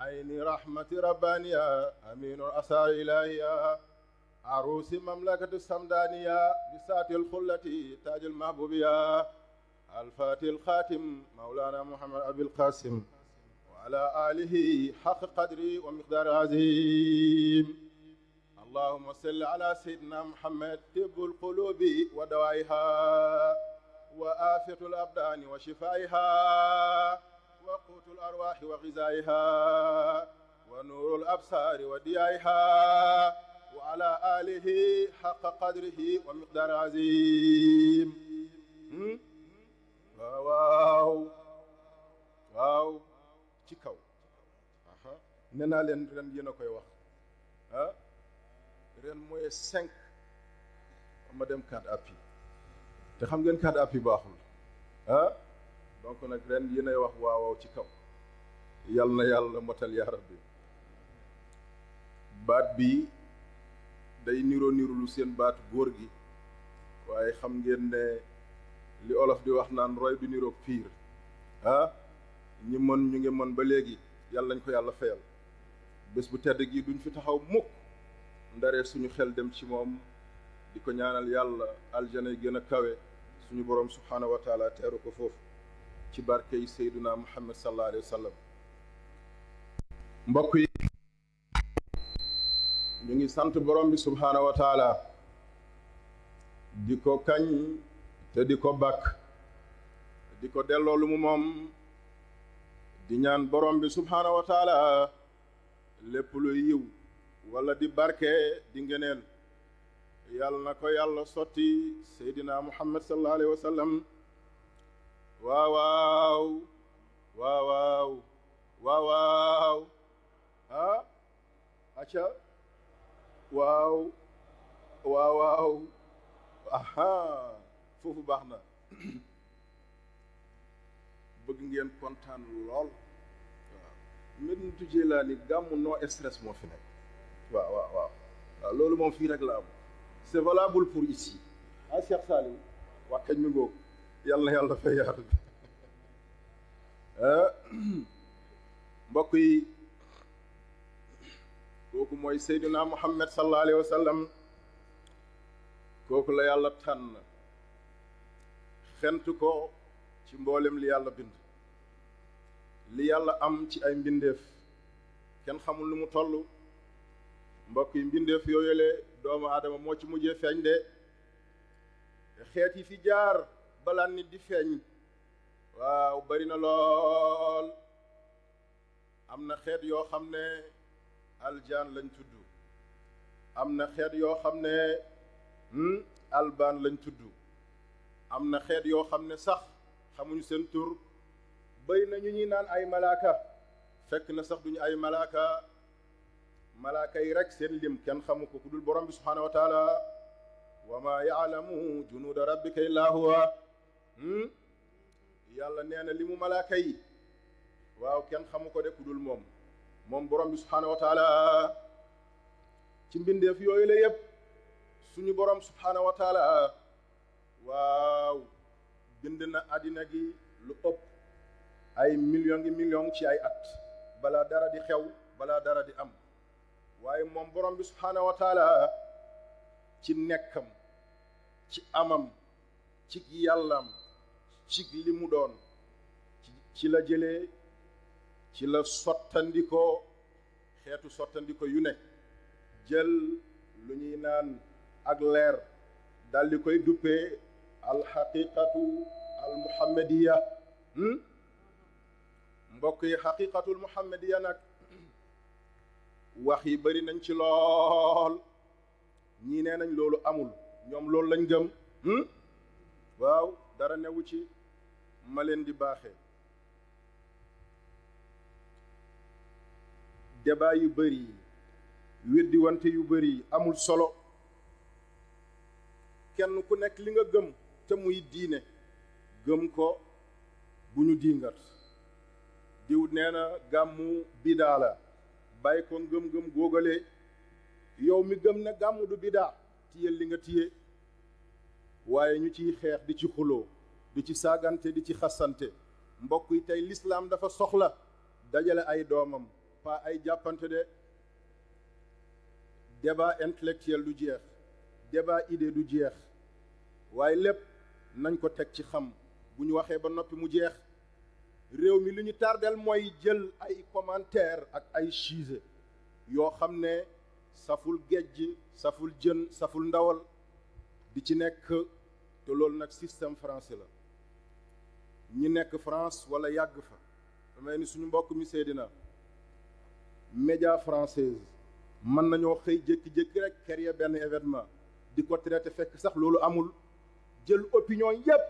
عين رحمة ربانية أمين الأسرار إلهية عروس مملكة السمدانية بسات الخلة تاج المحبوبية الفاتح الخاتم مولانا محمد أبي القاسم وعلى آله حق قدري ومقدار عظيم. اللهم صل على سيدنا محمد طب القلوب ودوائها وآفة الأبدان وشفائها وقوت الأرواح وغذائها ونور الأبصار وديائها وعلى آله حق قدره ومقدار عظيم. waaw waaw ci kaw nee naa leen ren yéen a koy wax ren mooy 5 ma dem 4 appuis te xam ngeen 4 appuis baaxul donc nag ren yéenay wax waaw ci kaw yal na yàlla motal yaa rabbi. baat bi day niroo lu seen baatu góor gi waaye xam ngeen ne li olof di wax naan roy du niroog piir ñi mën ñu ngi mën ba léegi yàlla nañ ko yàlla fayal. bés bu tedd gi duñ fi taxaw mukk ndaree suñu xel dem ci moom di ko ñaanal yàlla aljana yi gën a kawe suñu borom subhaanahu wa taala teeru ko foofu ci barke yi Seydina Muhammad sallallahu alayhi wa sallam. mbokk yi ñu ngi sant borom bi subhaanahu wa taala di ko kañ te di ko bàkk di ko delloo lu mu moom di ñaan borom bi subhaanahu wa taala lépp luy yiw wala di barke di ngeneel yàlla na ko yàlla sotti Seydina Muhammad sallallahu alayhi wa sallam. waaw waaw waaw waaw waaw waaw acca waaw waaw waaw aha foofu baax na bëgg ngeen kontaan lool waaw Médinatu Jeylaani gàmmu no stress moo fi nekk waaw waaw waaw waaw loolu moom fii rek la am c'est valable pour ici Cheikh Saliou wax kañ mi ngoog yàlla na yàlla fay yaatu bi mbokk yi kooku mooy Seydina Muhammad sallallahu alayhi wa sallam. kooku la yàlla tànn xent ko ci mboolem li yàlla bind li yàlla am ci ay mbindeef kenn xamul lu mu toll. mbokk yi mbindeef yooyule doomu aadama moo ci mujjee feeñ de xeet yi fi jaar balaa nit di feeñ waaw bari na lool. am na xeet yoo xam ne aljaan lañ tudd am na xeet yoo xam ne albaan lañ tudd am na xeet yoo xam ne sax xamuñu seen tur bari na ñu ñuy naan ay malaaka fekk na sax duñu ay malaaka malaaka yi rek seen lim kenn xamu ko ku dul borom bi subhaanahu wa taala wa ma yaalamu junuuda rabbika illaa huwa yàlla nee na li mu malaaka yi waaw kenn xamu ko de ku dul moom borom bi subhaanahu wa taala. ci mbindeef yooyu la yëpp suñu borom subhaanahu wa taala waaw bind na àddina gi lu ëpp ay million ci ay at balaa dara di xew balaa dara di am waaye moom borom bi subhaanahu wa taala ci nekkam ci amam ci yàllam ci li mu doon ci la jëlee ci la sottandikoo xeetu sottandiko yu ne jël lu ñuy naan ak leer daldi koy duppee alxaqiqatu almuhammadiya mbokk yi xaqiqatul muhammadiya nag wax yi bari nañ ci lool ñii nee nañ loolu amul ñoom loolu lañ gëm waaw dara newu ci ma leen di baaxee débat yu bari weddi wante yu bari amul solo kenn ku nekk li nga gëm te muy diine gëm ko bu ñu diingat diw nee na gàmmu bidaa la bàyyi ko ngëm-ngëm góogale yow mi gëm ne gàmmu du bidaa tiyel li nga tiye waaye ñu ciy xeex di ci xuloo di ci saagante di ci xasante mbokk yi tey lislaam dafa soxla dajale ay doomam pas ay jàppante de. débat intellectuel du jeex débat idée du jeex waaye lépp nañ ko teg ci xam bu ñu waxee ba noppi mu jeex. réew mi lu ñu tardel mooy jël ay commentaire ak ay sujet yoo xam ne saful géej saful jën saful ndawal di ci nekk te loolu nag système français la ñi nekk France wala yàgg fa damay ni suñu mbokk mi Seydina média française mën nañoo xëy jékki-jékki rek créer benn événement di ko traité fekk sax loolu amul jël opinion yépp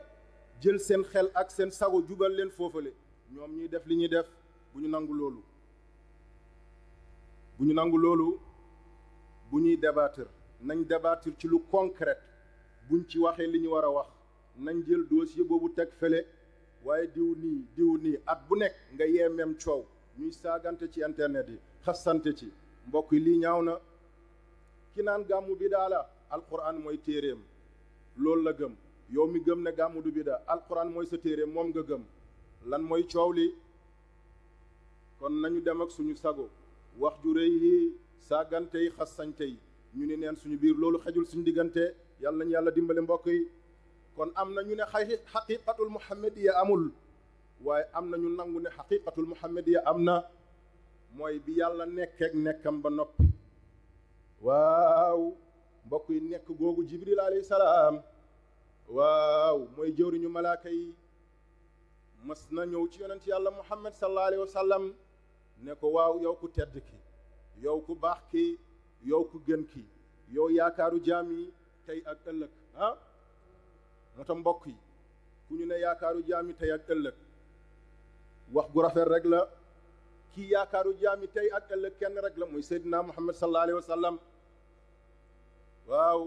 jël seen xel ak seen sago jubal leen foofale ñoom ñuy def li ñuy def bu ñu nangu loolu bu ñuy débattre nañ débattre ci lu concret buñ ci waxee li ñu war a wax nañ jël dossier boobu teg fële waaye diw nii at bu nekk nga yee même coow ñuy saagante ci internet yi xasante ci mbokk yi lii ñaaw na. ki naan gàmmu bi daala alquran mooy téeréem loolu la gëm yow mi gëm ne gàmmu du bi daa alquran mooy sa téeréem moom nga gëm lan mooy coow li. kon nañu dem ak suñu sago wax ju rëy yi saagante yi xasante yi ñu ni neen suñu biir loolu xejul suñu diggante yàlla nañu yàlla dimbale mbokk yi. kon am na ñu ne xaqiqatul muhammadiya amul waaye am na ñu nangu ne xaqiqatul muhammadiya am na mooy bi yàlla nekkeek nekkam ba noppi. waaw mbokk yi nekk googu jibril alayhi salaam waaw mooy jëwriñu malaaka yi mas na ñëw ci yonent yàlla muhammad sallallahu alayhi wa sallam ne ko waaw yow ku tedd ki yow ku baax ki yow ku gën ki yow yaakaaru jaam yi tey ak ëllëg moo tax mbokk yi ku ñu ne yaakaaru jaam yi tey ak ëllëg wax gu rafet rek la. kii yaakaaru jaami tey ak ëllëg kenn rek la muy Seydina Muhammad sallallahu alayhi wa sallam waaw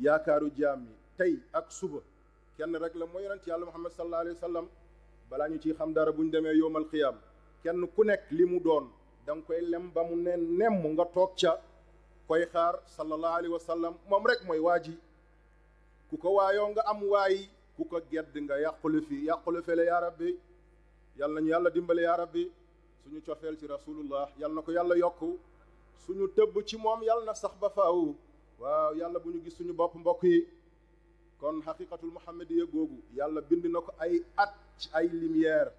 yaakaaru jaami tey ak suba kenn rek la mooy yonent yàlla Muhammad sallallahu alayhi wa sallam balaa ñu ciy xam dara bu ñu demee yowmal qiyaam kenn ku nekk li mu doon da nga koy lem ba mu ne nemm nga toog ca koy xaar sallallahu alayhi wa sallam moom rek mooy waa ji ku ko waayoo nga am waay ku ko gedd nga yàqule fele yaa rabbi yàlla nañu yàlla dimbale yaa rabbi suñu cofeel ci rasulullah yàlla na ko yàlla yokk suñu tëbb ci moom yàlla na sax ba faaw waaw yàlla bu ñu gis suñu bopp mbokk yi. kon xaqiqatul muhammadiya googu yàlla bind na ko ay at ci ay lumière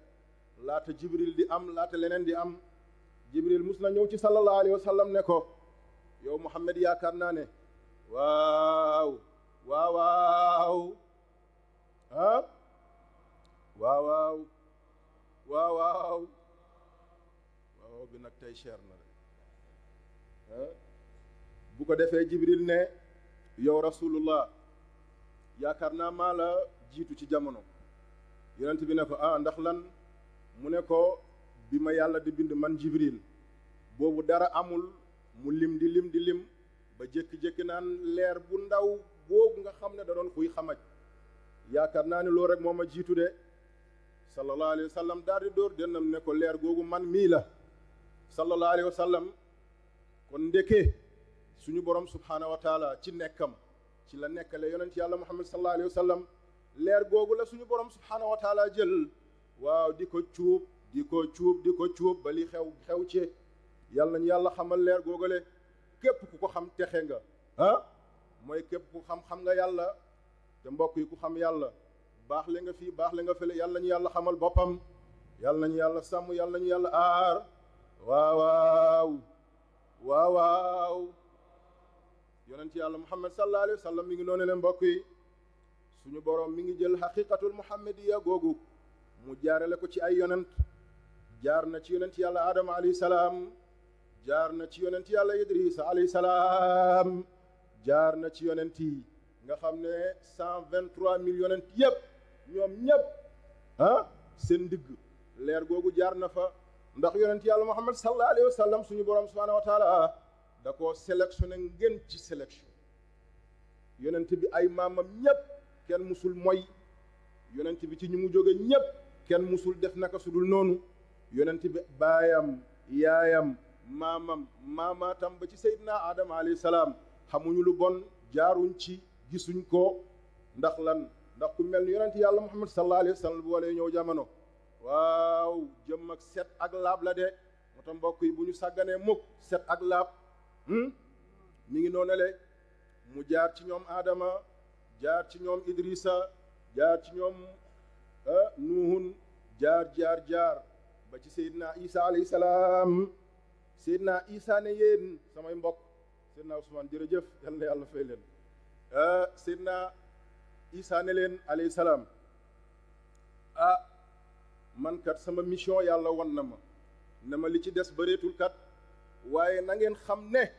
laata jibril di am laata leneen di am. jibril mus na ñëw ci sallallahu alayhi wa sallam ne ko yow muhammad yaakaar naa ne waaw bi nag tey cher na rek bu ko defee jibril ne yow rasulullah yaakaar naa maa la jiitu ci jamono yonent bi ne ko ndax lan mu ne ko bi ma yàlla di bind man jibril boobu dara amul mu lim di lim ba jékki-jékki naan leer bu ndaw boobu nga xam ne da doon xuy xamaj yaakaar naa ne loolu rek moo ma jiitu de sallallahu alayhi wa sallam daal di dóor dennam ne ko leer googu man mii la sallallahu alayhi wa sallam kon ndeke suñu borom subhaanahu wa taala ci nekkam ci la nekkale yonent yàlla muhammad sallallahu alayhi wa sallam leer googu la suñu borom subhaanahu wa taala jël waaw di ko cuub ba li xew ci yàlla nañu yàlla xamal leer googale képp ku ko xam texe nga mooy képp ku xam nga yàlla te mbokk yi ku xam yàlla baax le nga fii baax le nga fële yàlla nañu yàlla xamal boppam yàlla nañu yàlla sàmm yàlla nañu yàlla aar waaw yonent yàlla muhammad sallallahu alayhi wa sallam mi ngi noonu leen mbokk yi suñu boroom mi ngi jël xaqiqatul muhammadiya googu mu jaarale ko ci ay yonent jaar na ci yonent yàlla adama alayhi salaam jaar na ci yonent yàlla idrisa alayhi salaam jaar na ci yonent yi nga xam ne 123 000 yonent yëpp ñoom ñëpp seen ndigg leer googu jaar na fa ndax yonent yàlla muhammad sallallahu alayhi wa sallam suñu borom subhanahu wa taala da koo sélectionné ngeen ci sélection yonent bi ay maamam ñëpp kenn musul moy yonent bi ci ñu mu jóge ñëpp kenn musul def naka sudul noonu yonent bi baayam yaayam maamaatam ba ci seydina adama alayhi salaam xamuñu lu bon jaaruñ ci gisuñ ko ndax lan ndax ku mel ni yonent yàlla muhammad sallallahu alayhi wa sallam bu walee ñëw jamono waaw jëm ak set ak laab la de moo tax mbokk yi bu ñu sàgganee mukk set ak laab mi ngi noonale mu jaar ci ñoom Adama jaar ci ñoom Idrissa jaar ci ñoom Nuhun jaar ba ci Seydina Isa alayhi salaam Seydina Isa ne yéen samay mbokk Seydina Ousmane jërëjëf yal na yàlla fay leen Seydina Isa ne leen alayhi salaam man kat sama mission yàlla won na ma ne ma li ci des bëreetul kat waaye na ngeen xam ne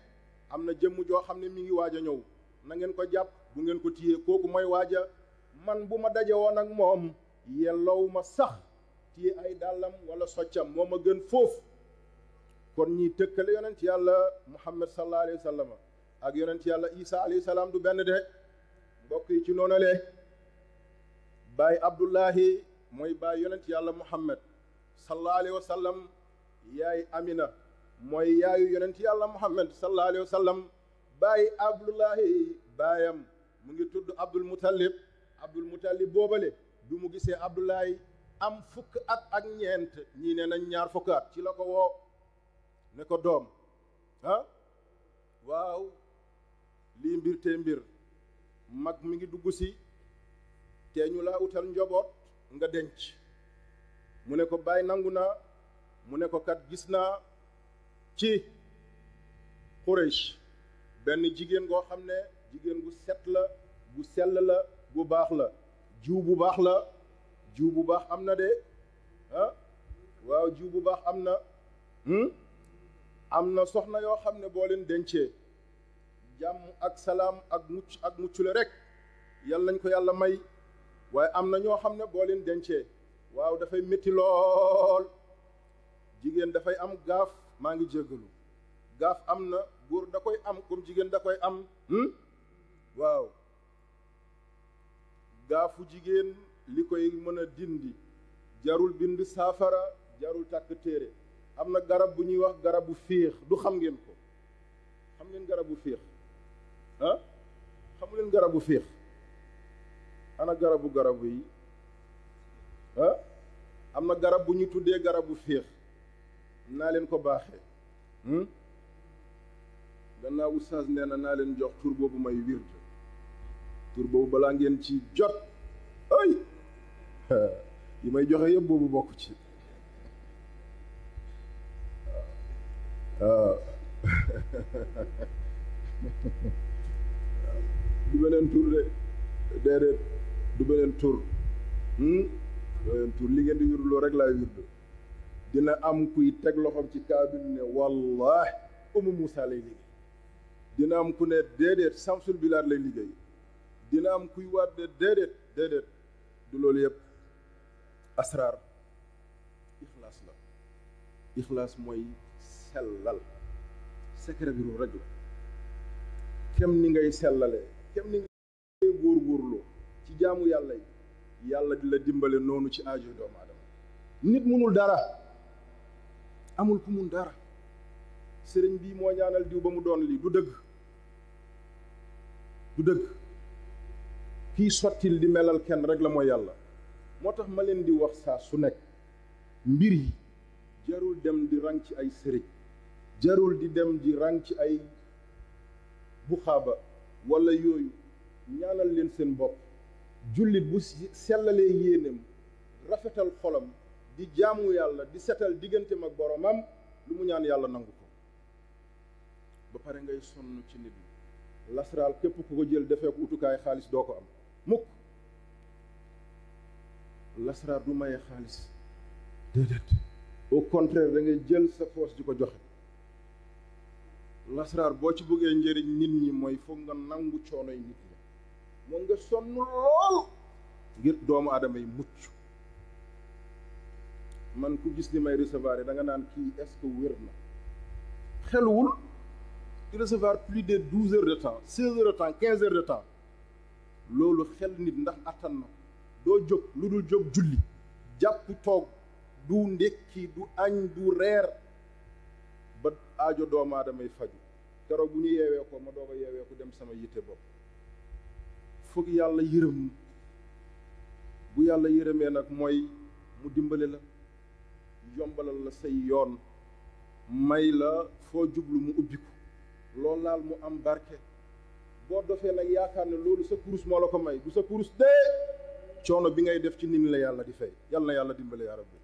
am na jëmm joo xam ne mi ngi waaj a ñëw na ngeen ko jàpp bu ngeen ko téyee kooku mooy waaja man bu ma daje woon ak moom yelloowu ma sax téye ay dàllam wala soccam moo ma gën foofu kon ñiy tëkkale yonent yàlla Muhammad sallallahu alayhi wa sallam ak yonent yàlla Isa alayhi salaam du benn de mbokk yi ci noonale baay Abdullahi mooy baay yonent yàlla Muhammad sallallahu alayhi wa sallam yaay Amina mooy yaayu yonent yàlla Muhammad sallallahu alayhi wa sallam baay Abdullahi baayam mu ngi tudd Abdul Muttalib boobale bi mu gisee Abdullahi am fukk at ak ñeent ñii ne nañ ñaar fukk at ci la ko woo ne ko doom waaw lii mbir te mbir mag mi ngi dugg si te ñu laa utal njaboot nga denc mu ne ko bàyyi nangu naa mu ne ko kat gis naa ci Quraysh benn jigéen goo xam ne jigéen gu set la gu sell la gu baax la jiw bu baax la jiw bu baax am na de waaw jiw bu baax am na am na soxna yoo xam ne boo leen dencee jàmm ak salaam ak mucc la rek yàlla nañ ko yàlla may waaye am na ñoo xam ne boo leen dencee waaw dafay métti lool jigéen dafay am gaaf maa ngi jéggalu gaaf am na góor da koy am comme jigéen da koy am waaw gaafu jigéen li koy mën a dindi jarul bind saafara jarul tàkk téere am na garab bu ñuy wax garabu féex du xam ngeen ko xam ngeen garabu féex xamu leen garabu féex ana garabu yi am na garab bu ñu tuddee garabu féex naa leen ko baaxee gannaaw oustaz nee na naa leen jox tur boobu may wird tur boobu balaa ngeen ci jot ay yi may joxe yëpp boobu bokk ci waaw du beneen tur de déedéet du beneen tur li ngeen di wirloo rek laay wirdu dina am kuy teg loxoom ci kaabin ne wallahi Umu Muusa lay liggéey dina am ku ne déedéet Samsul Bilaad lay liggéey dina am kuy waat de déedéet du loolu yëpp asraar ixlaas mooy sellal secret bi rek la kem ni ngay sellalee kem ni ngay góorgóorloo ci jaamu yàlla yi yàlla di la dimbale noonu ci aajo doomu aadama nit munul dara amul ku mun dara sëriñ bii moo ñaanal diw ba mu doon lii du dëgg kii sottil di melal kenn rek la mooy yàlla moo tax ma leen di wax saa su nekk mbir yi jarul dem di rang ci ay sëriñ jarul di dem di rang ci ay buxaaba wala yooyu ñaanal leen seen bopp jullit bu sellalee yéenem rafetal xolam di jaamu yàlla di setal digganteem ak boromam lu mu ñaan yàlla nangu ko ba pare ngay sonn ci nit ñi lasraal képp ku ko jël defee ko utukaay xaalis doo ko am mukk lasraar du maye xaalis déedéet au contraire da ngay jël sa force di ko joxe lasraar boo ci bëggee njëriñ nit ñi mooy foog nga nangu coonoy nit ñi moo nga sonn lool ngir doomu aadama yi mucc man ku gis ni may recevoir da nga naan kii est-ce que wér na xeluwul di recevoir plus de 12 heures de temps 16 heures de temps 15 heures de temps loolu xel nit ndax attan na doo jóg lu dul jóg julli jàpp toog du ndékki du añ du reer ba aajo doomu aadamay faju keroog bu ñu yeewee ko ma doog a yeewee ko dem sama yitte bopp foog yàlla yërëm bu yàlla yërëmee nag mooy mu dimbale la yombalal la say yoon may la foo jublu mu ubbiku loolu laal mu am barke boo dofee nag yaakaar ne loolu sa kurus moo la ko may du sa kurus dee coono bi ngay def ci nit ñi la yàlla di fay yal na yàlla dimbale yaa rabbi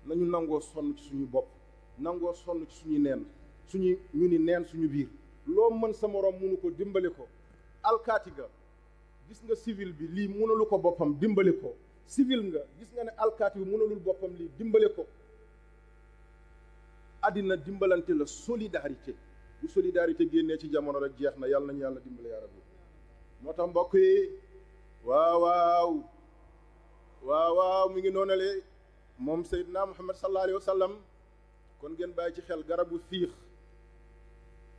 nañu nangoo sonn ci suñu bopp nangoo sonn ci suñu neen suñu ñu ni neen suñu biir loo mën sa moroom mënu ko dimbali ko alkaati nga gis nga civil bi lii mënalu ko boppam dimbali ko civil nga gis nga ne alkaati bi mënalul boppam lii dimbali ko àddina dimbalante la solidarité bu solidarité génnee ci jamono rek jeex na yàlla nañu yàlla dimbale yaa rabbi moo tax mbokk yi waaw mi ngi noonale moom Seydina Muhammad sallallahu alayhi wa sallam kon ngeen bàyyi ci xel garabu fiix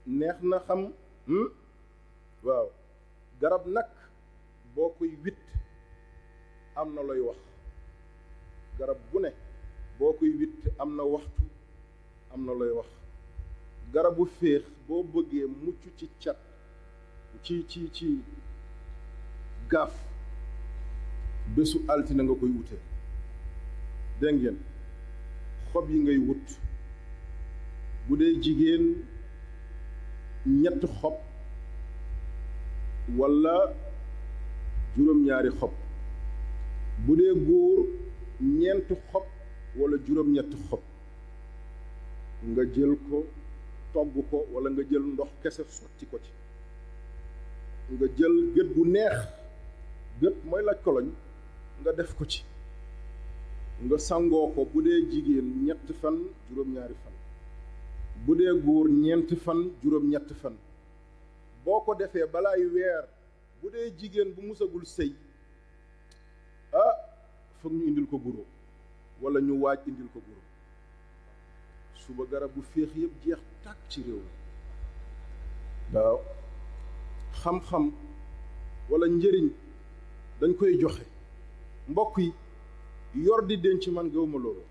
neex na xam waaw garab nag boo koy witt am na looy wax garab bu ne boo koy witt am na waxtu am na looy wax garabu féex boo bëggee mucc ci cat ci gaaf bésu altine nga koy wute dégg ngeen xob yi ngay wut bu dee jigéen ñetti xob walla juróom-ñaari xob bu dee góor ñeenti xob walla juróom-ñetti xob nga jël ko togg ko walla nga jël ndox kese sotti ko ci nga jël gët gu neex gët mooy laj koloñ nga def ko ci nga sangoo ko bu dee jigéen ñetti fan juróom-ñaari fan bu dee góor ñeenti fan juróom-ñetti fan boo ko defee balaay weer bu dee jigéen bu musagul sëy foog ñu indil ko guro walla ñu waaj indil ko guro suba garab bu féex yëpp jeex tàkk ci réew mi waaw xam-xam walla njëriñ dañ koy joxe mbokk yi yor di denc man gëwuma loolu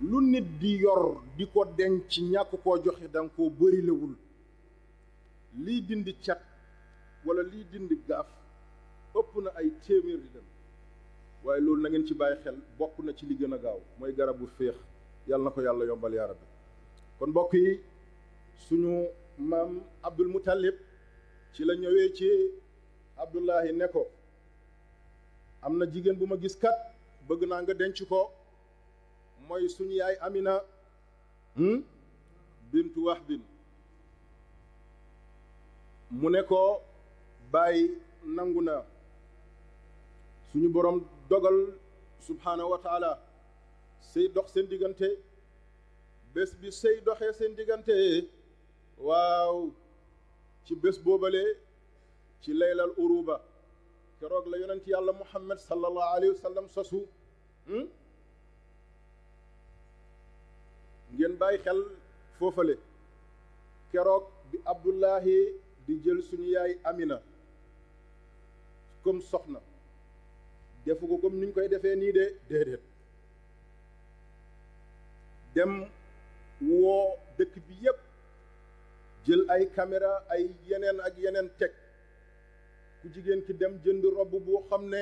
lu nit di yor di ko denc ñàkk koo joxe danga koo bërilewul lii dindi cat walla lii dindi gaaf ëpp na ay téeméer di dem waaye loolu na ngeen ci bàyyi xel bokk na ci li gën a gaaw mooy garab bu féex yàlla na ko yàlla yombal yaa rabbi kon mbokk yi suñu maam Abdul Muttalib ci la ñëwee ci Abdullahi ne ko am na jigéen bu ma gis kat bëgg naa nga denc ko mooy suñu yaay Amina bintu Wahbin mu ne ko bàyyi nangu na suñu borom dogal subhaanahu wa taala sëy dox seen diggante bés bi sëy doxee seen diggante waaw ci bés boobale ci laylal uruba keroog la yonent yàlla muhammad sallallahu alayhi wa sallam sosu ngeen bàyyi xel foofale keroog bi Abdullahi di jël suñu yaay Amina comme soxna defu ko comme niñ koy defee nii de déedéet dem woo dëkk bi yépp jël ay caméra ay yeneen ak yeneen teg ku jigéen ki dem jënd robb boo xam ne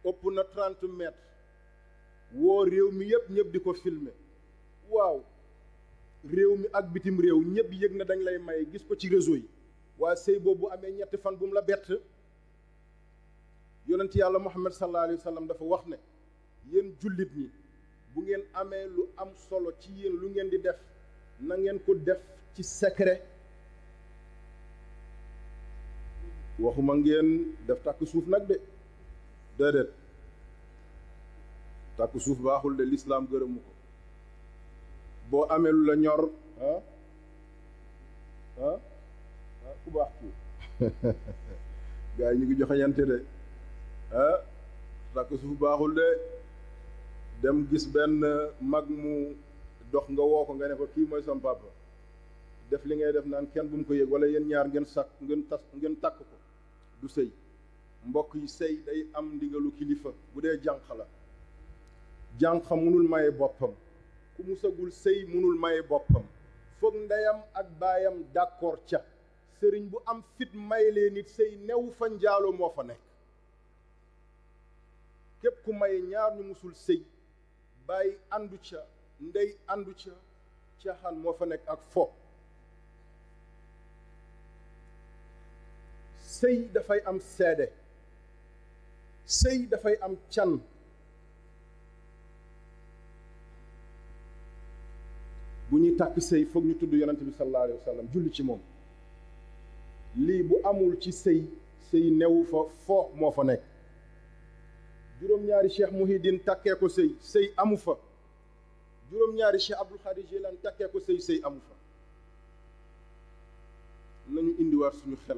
ëpp na 30 mètres woo réew mi yépp ñëpp di ko filmer waaw réew mi ak bitim réew ñëpp yëg na dañ lay may gis ko ci réseau yi waa sëy boobu amee ñetti fan bu mu la bett yonent yàlla muhammad sallallahu alayhi wa sallam dafa wax ne yéen jullit ñi bu ngeen amee lu am solo ci yéen lu ngeen di def na ngeen ko def ci secret waxuma ngeen def tàkk suuf nag de déedéet tàkk suuf baaxul de lislaam gërëmu ko boo amee lu la ñor ku baax kii gaa yi ñu ngi joxeñante de tàkk suuf baaxul de dem gis benn mag mu dox nga woo ko nga ne ko kii mooy sam papa def li ngay def naan kenn bu mu ko yëg wala yéen ñaar ngeen takk ko du sëy mbokk yi sëy day am ndigalu kilifa bu dee jànq la jànq munul maye boppam ku musagul sëy munul maye boppam foog ndeyam ak baayam d'accord ca sëriñ bu am fit may lee nit sëy new fa njaalo moo fa nekk képp ku may ñaar ñu musul sëy bàyyi àndu ca ndey àndu ca caaxaan moo fa nekk ak fo. sëy dafay am seede, sëy dafay am can. bu ñuy tàkk sëy foog ñu tudd yonent bi sallallahu alayhi wa sallam julli ci moom. lii bu amul ci sëy, sëy newu fa, fo moo fa nekk. juróom-ñaari cheikh Muhyiddin takkee ko sëy, sëy amu fa. juróom-ñaari cheikh Abdul Xaadir Jilaan takkee ko sëy, sëy amu fa. nañu indiwaat suñu xel,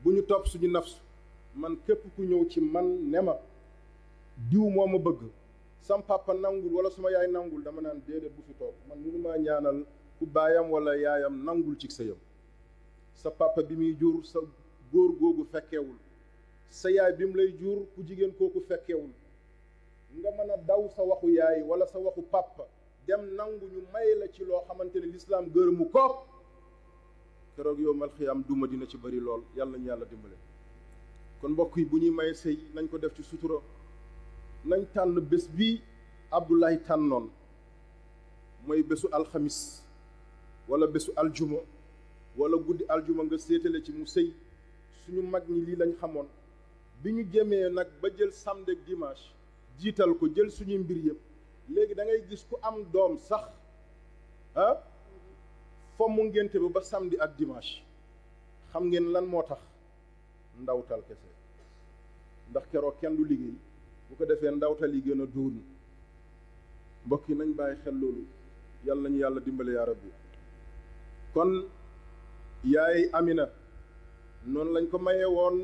bu ñu topp suñu nafsu. man képp ku ñëw ci man ne ma diw moo ma bëgg, sam papa nangul wala suma yaay nangul, dama naan déedéet bu fi toog. man mënumaa ñaanal ku baayam wala yaayam nangul ci sëyam. sa papa bi muy jur sa góor googu fekkeewul, sa yaay bi mu lay jur ku jigéen kooku fekkeewul, nga mën a daw sa waxu yaay wala sa waxu papa dem nangu ñu may la ci loo xamante ne lislaam gërëmu ko. keroog yow mal xiyaam duma dina ci bari lool. yàlla nañu yàlla dimbale. kon mbokk yi bu ñuy may sëy nañ ko def ci sutura. nañ tànn bés bi Abdoulaye tànnoon, mooy bésu alxamis wala bésu aljuma wala guddi aljuma nga séetale ci mu sëy. suñu mag ñi lii lañ xamoon. bi ñu jëmee nag ba jël samedi ak dimanche jiital ko, jël suñuy mbir yëpp, léegi da ngay gis ku am doom sax fomm ngénte ba samedi ak dimanche. xam ngeen lan moo tax? ndawtal kese. ndax keroog kenn du liggéey, bu ko defee ndawtal yi gën a duun. mbokk yi nañ bàyyi xel loolu. yàlla nañu yàlla dimbale yaa rabbi. kon yaay Amina noonu lañ ko mayee woon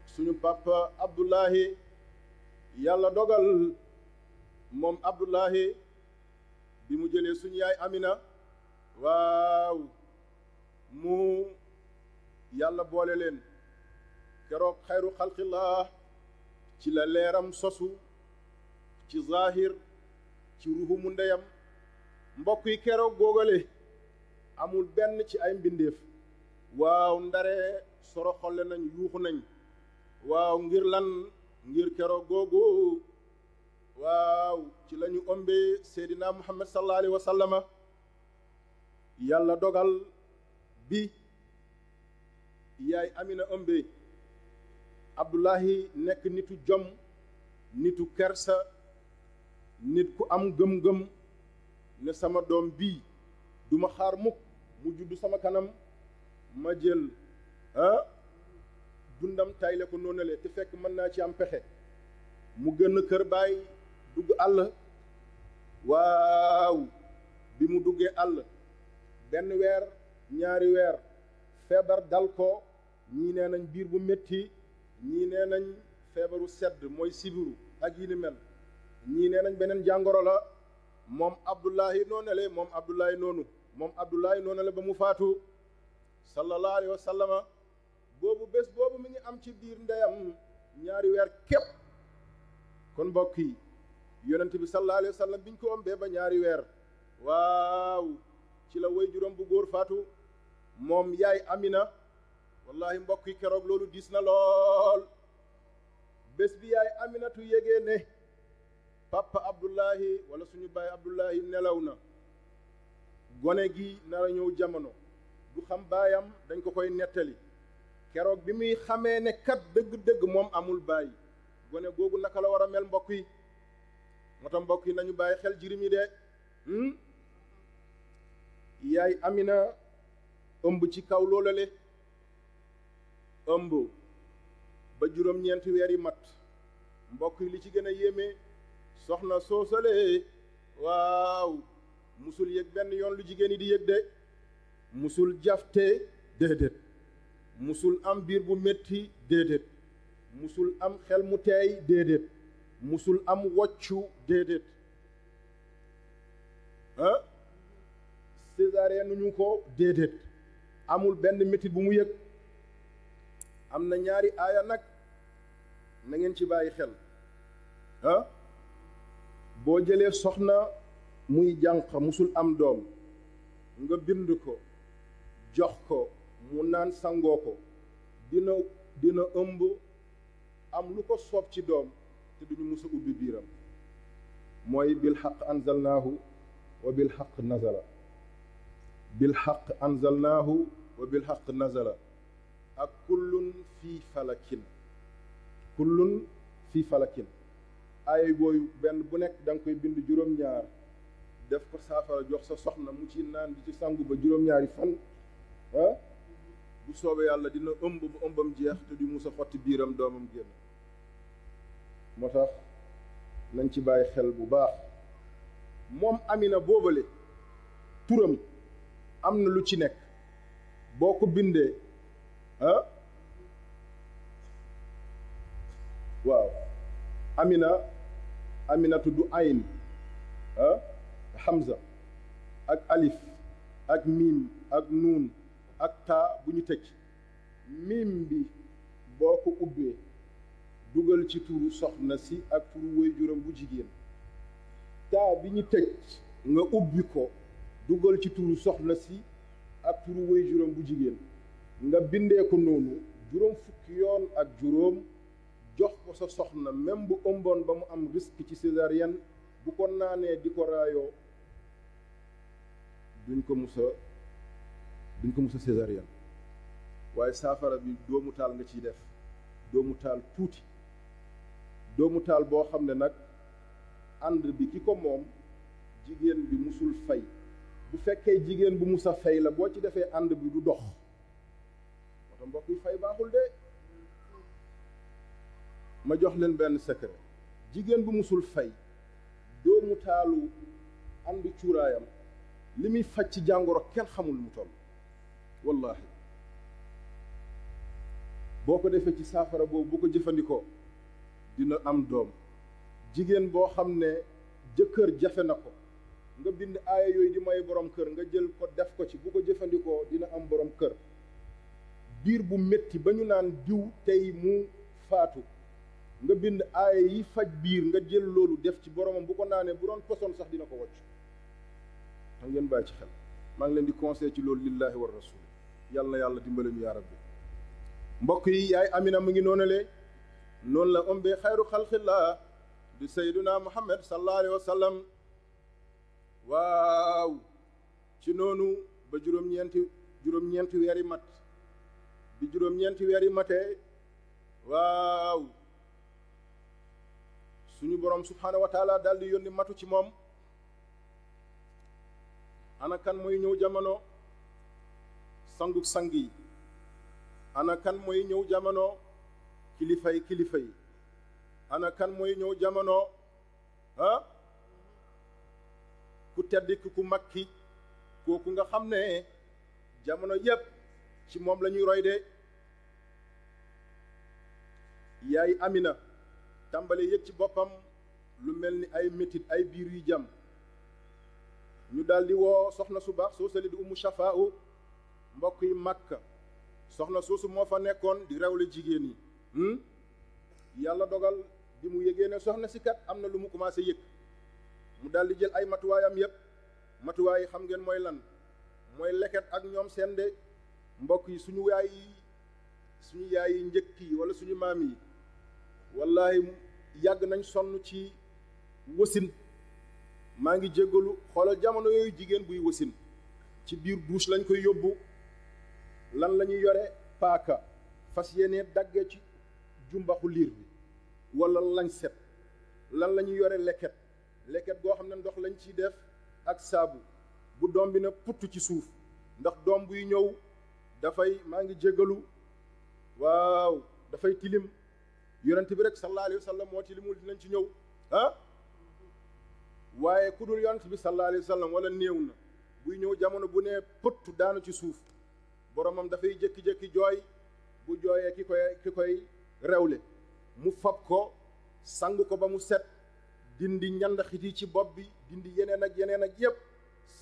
suñu papa Abdullahi. yàlla dogal moom Abdullahi bi mu jëlee suñu yaay Amina, waaw, mu yàlla boole leen. keroog xayru xalqillah ci la leeram sosu ci zahir, ci ruhu mu ndeyam. mbokk yi keroog góogale amul benn ci ay mbindeef, waaw, ndare soro xolle nañ, yuuxu nañ. waaw, ngir lan? ngir keroog googu, waaw, ci la ñu ëmbee Seydina Muhammad sallallahu alayhi wa sallama. yàlla dogal bi yaay Amina ëmbee, Abdullahi nekk nitu jom, nitu kersa, nit ku am gëm-gëm, ne sama doom bii duma xaar mukk mu juddu sama kanam ma jël dundam tayle ko noonale, te fekk mën naa ci am pexe. mu gën kër baay dugg àll. waaw, bi mu duggee àll benn weer, ñaari weer, feebar dal ko. ñii nee nañ biir bu métti, ñii nee nañ feebaru sedd mooy sibiru ak yi ni mel, ñii nee nañ beneen jàngoro la. moom Abdullahi noonale, moom Abdullahi noonale ba mu faatu sallallahu alayhi wa sallama. boobu bés boobu mi ngi am ci biir ndeyam ñaari weer képp. kon mbokk yi yonent bi sallallahu alayhi wa sallam biñ ko ëmbee ba ñaari weer, waaw, ci la way juróom bu góor faatu moom yaay Amina. wallahi mbokk yi keroog loolu diis na lool. bés bi yaay Aminatu yégee ne papa Abdullahi wala suñu baay Abdullahi nelaw na, gone gi nar a ñëw jamono, du xam baayam, dañ ko koy nettali. keroog bi muy xamee ne kat dëgg-dëgg moom amul baay, gone googu naka la war a mel mbokk yi? moo tax mbokk yi nañu bàyyi xel jirim yi de. yaay Amina ëmb ci kaw loolale, ëmb ba juróom-ñeenti weer yi mat. mbokk yi li ci gën a yéeme, soxna soosale, waaw, musul yëg benn yoon lu jigéen yi di yëg de. musul jafte, déedéet. musul am biir bu metti, déedéet. musul am xel mu teey, déedéet. musul am woccu, déedéet. césarienne ñu ko, déedéet. amul benn métit bu mu yëg. am na ñaari aaya nag na ngeen ci bàyyi xel. boo jëlee soxna muy jànq musul am doom, nga bind ko jox ko mu naan sangoo ko, dina ëmb am lu ko soob ci doom te duñu mus a ubbi biiram. mooy bil xaq anzalnaahu wa bil xaq nazala. bil haqq anzalnaahu wa bil haqq nazala ak kullun fii falakin aaya booyu benn bu nekk da nga koy bind juróom-ñaar def ko saafara jox sa soxna mu ci naan di ci sangu ba juróom-ñaari fan bu soobee yàlla dina ëmb bu ëmbam jeex te du musa xotti biiram doomam génn. moo tax nañ ci bàyyi xel bu baax. moom Amina boobale turam am na lu ci nekk boo ko bindee waaw Aminatu du ayn Hamza ak alif ak miim ak nuun ak taa bu ñu tëj miim bi boo ko ubbee dugal ci turu soxna si ak turu waajuram bu jigéen taa bi ñu tëj nga ubbi ko dugal ci turu soxna si ak turu waajuram bu jigéen nga bindee ko noonu juróom fukki yoon ak juróom jox ko sa soxna même bu ëmboon ba mu am risque ci césarienne bu ko naanee di ko raayoo duñ ko musa césarienne waaye saafara bi doomu taal nga ciy def doomu taal tuuti doomu taal boo xam ne nag ànd bi ki ko moom jigéen bi musul fay bu fekkee jigéen bu musa fay la boo ci defee ànd bi du dox moo tax mbokk yi fay baaxul de ma jox leen benn secret jigéen bu musul fay doomu taalu ànd cuuraayam li muy faj ci jàngoro kenn xamul mu toll wallahi boo ko defee ci saafara boobu bu ko jëfandikoo dina am doom jigéen boo xam ne jëkkër jafe na ko nga bind aaya yooyu di may borom kër nga jël ko def ko ci bu ko jëfandikoo dina am borom kër biir bu métti ba ñu naan diw tey mu faatu nga bind aaya yi faj biir nga jël loolu def ci boromam bu ko naanee bu doon poson sax dina ko wocc xam ngeen bàyyi ci xel maa ngi leen di conseil ci loolu lillahi wa rasul yàlla na yàlla dimbale ñu yaa rabbi mbokk yi yaay Amina mu ngi noonale noonu la ëmbee xayru xalqillah di sayyiduna Muhammad sallallahu alayhi wa sallam waaw ci noonu ba juróom-ñeenti weer yi mat bi juróom-ñeenti weer yi matee waaw suñu borom subhaanahu wa taala daal di yónni matu ci moom ana kan mooy ñëw jamono sangu sang yi ana kan mooy ñëw jamono kilifa yi ana kan mooy ñëw jamono ku tedd ki ku mag ki kooku nga xam ne jamono yépp ci moom la ñuy roy de yaay Amina tàmbale yëg ci boppam lu mel ni ay métit ay biir yu jam ñu daldi woo soxna su baax soo sali di Ummu Shafaa mbokk yi Makka soxna soosu moo fa nekkoon di rewle jigéen yi yàlla dogal bi mu yëgee ne soxna si kat am na lu mu commencé yëg mu daldi jël ay matuwaayam yépp matuwaay yi xam ngeen mooy lan mooy leket ak ñoom seen de mbokk yi suñu yaay yi njëkk yi wala suñu maam yi wallahi yàgg nañ sonn ci wasin maa ngi jéggalu xoolal jamono yooyu jigéen buy wasin ci biir douche lañ koy yóbbu lan la ñuy yore paaka fas yéene daggee ci jumbaxu liir bi wala lañ set lan la ñuy yore leket goo xam ne ndox lañ ciy def ak saabu bu doom bi na putt ci suuf ndax doom buy ñëw dafay maa ngi jéggalu waaw dafay tilim yonent bi rek sallallahu alayhi wa sallam moo tilimul dinañ ci ñëw waaye ku dul yonent bi sallallahu alayhi wa sallam wala néew na buy ñëw jamono bu ne pëtt daanu ci suuf boromam dafay jékki-jékki jooy bu jooyee ki koy rewle mu fab ko sang ko ba mu set dindi ñandaxit yi ci bopp bi dindi yeneen ak yépp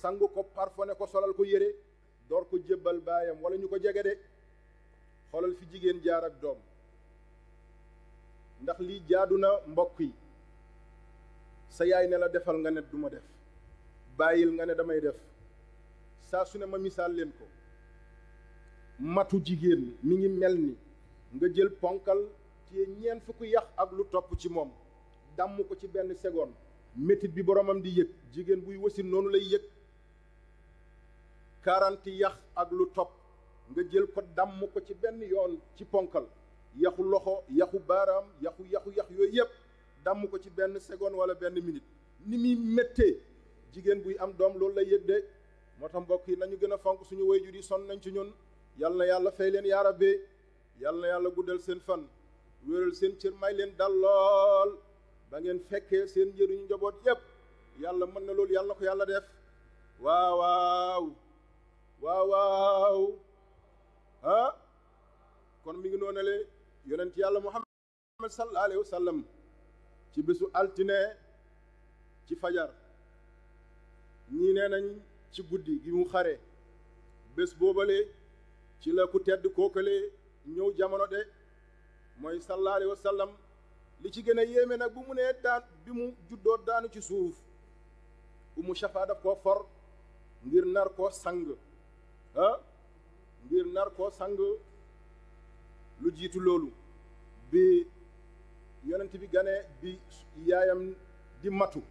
sang ko parfone ko solal ko yére door ko jébbal baayam wala ñu ko jege de xoolal fi jigéen jaar ak doom ndax lii jaadu na mbokk yi sa yaay ne la defal nga ne du ma def bàyyil nga ne damay def saa su ne ma misaal leen ko matu jigéen mi ngi mel ni nga jël ponkal ci ñeent fukki yax ak lu topp ci moom damm ko ci benn seconde métit bi boromam di yëg jigéen buy wasin noonu lay yëg 40 yax ak lu topp nga jël ko damm ko ci benn yoon ci ponkal yaxu loxo yaxu baaraam yax yooyu yëpp damm ko ci benn seconde wala benn minute ni muy méttee jigéen buy am doom loolu lay yëg de moo tax mbokk yi nañu gën a fonk suñu waajur yi sonn nañ ci ñun yal na yàlla fay leen yaa rabbi yal na yàlla guddal seen fan wéral seen cër may leen dal lool ba ngeen fekkee seen njëriñu njaboot yépp yàlla mën na loolu yàlla na ko yàlla def waaw ah kon mi ngi noonale yonent yàlla muhammad sallallahu alayhi wa sallam ci bésu altine ci fajar ñii nee nañ ci guddi gi mu xare bés boobale ci la ku tedd kookale ñëw jamono de mooy sallallahu alayhi wa sallam li ci gën a yéeme nag bu mu nee daan bi mu juddoo daanu ci suuf Umu Shafa daf koo for ngir nar koo sang ngir nar koo sang lu jiitu loolu bi yonent bi ganee bi yaayam di matu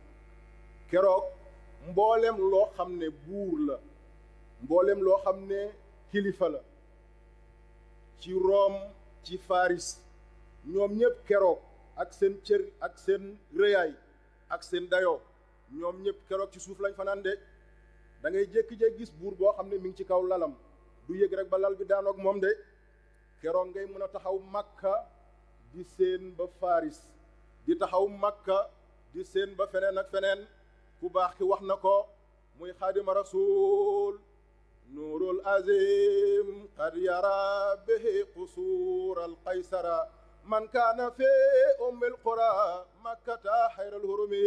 keroog mboolem loo xam ne buur la mboolem loo xam ne kilifa la ci Rome ci Faris ñoom ñëpp keroog ak seen cër ak seen rëyaay ak seen dayoo ñoom ñëpp keroog ci suuf lañ fanaan de da ngay jékki-jékki gis buur boo xam ne mi ngi ci kaw lalam du yëg rek ba lal bi daanoog moom de keroog ngay mën a taxaw Makka di seen ba Faris di taxaw Makka di seen ba feneen ak feneen ku baax ki wax na ko muy xaadima rasul nuurul azim qad yara bihi qusuur al qaysara man kaana fi ummil qura makkata xayral hurumi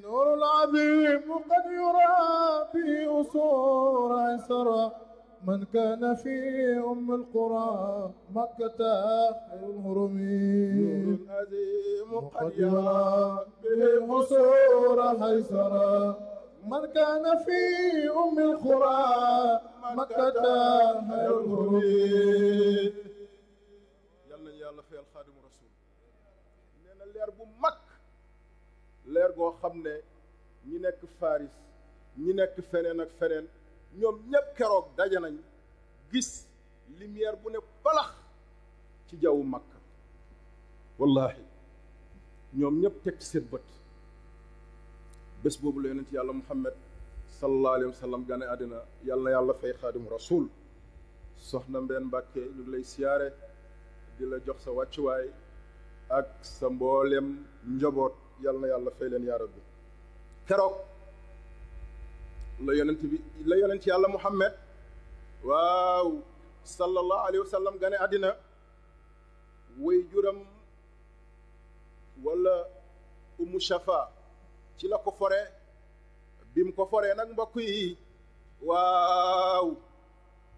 nuurul azim qad yara bihi qusuur al qaysara من كان في أم القرى مكة خير الهرم نور العظيم قد يرى به قصور حيسرى من كان في أم القرى مكة خير الهرم yàlla nañu yàlla fayal xaadimu rasul nee na leer bu mag leer goo xam ne ñi nekk Faris ñi nekk feneen ak feneen ñoom ñëpp keroog daje nañ gis lumière bu ne balax ci jawwu Makka wallahi ñoom ñëpp teg ci seen bët bés boobu la yonent yàlla Muhammad sallallahu alayhi wa sallam gane àddina yàlla yàlla fay xaadimu rasul soxna Mbène Mbàkke ñu ngi lay siyaare di la jox sa wàccuwaay ak sa mboolem njaboot yàlla na yàlla fay leen yaa rabbi keroog la yonent yàlla Muhammad waaw sallallahu alayhi wa sallam gane àddina way juram wala Umu Shafa ci la ko fore bi mu ko foree nag mbokk yi waaw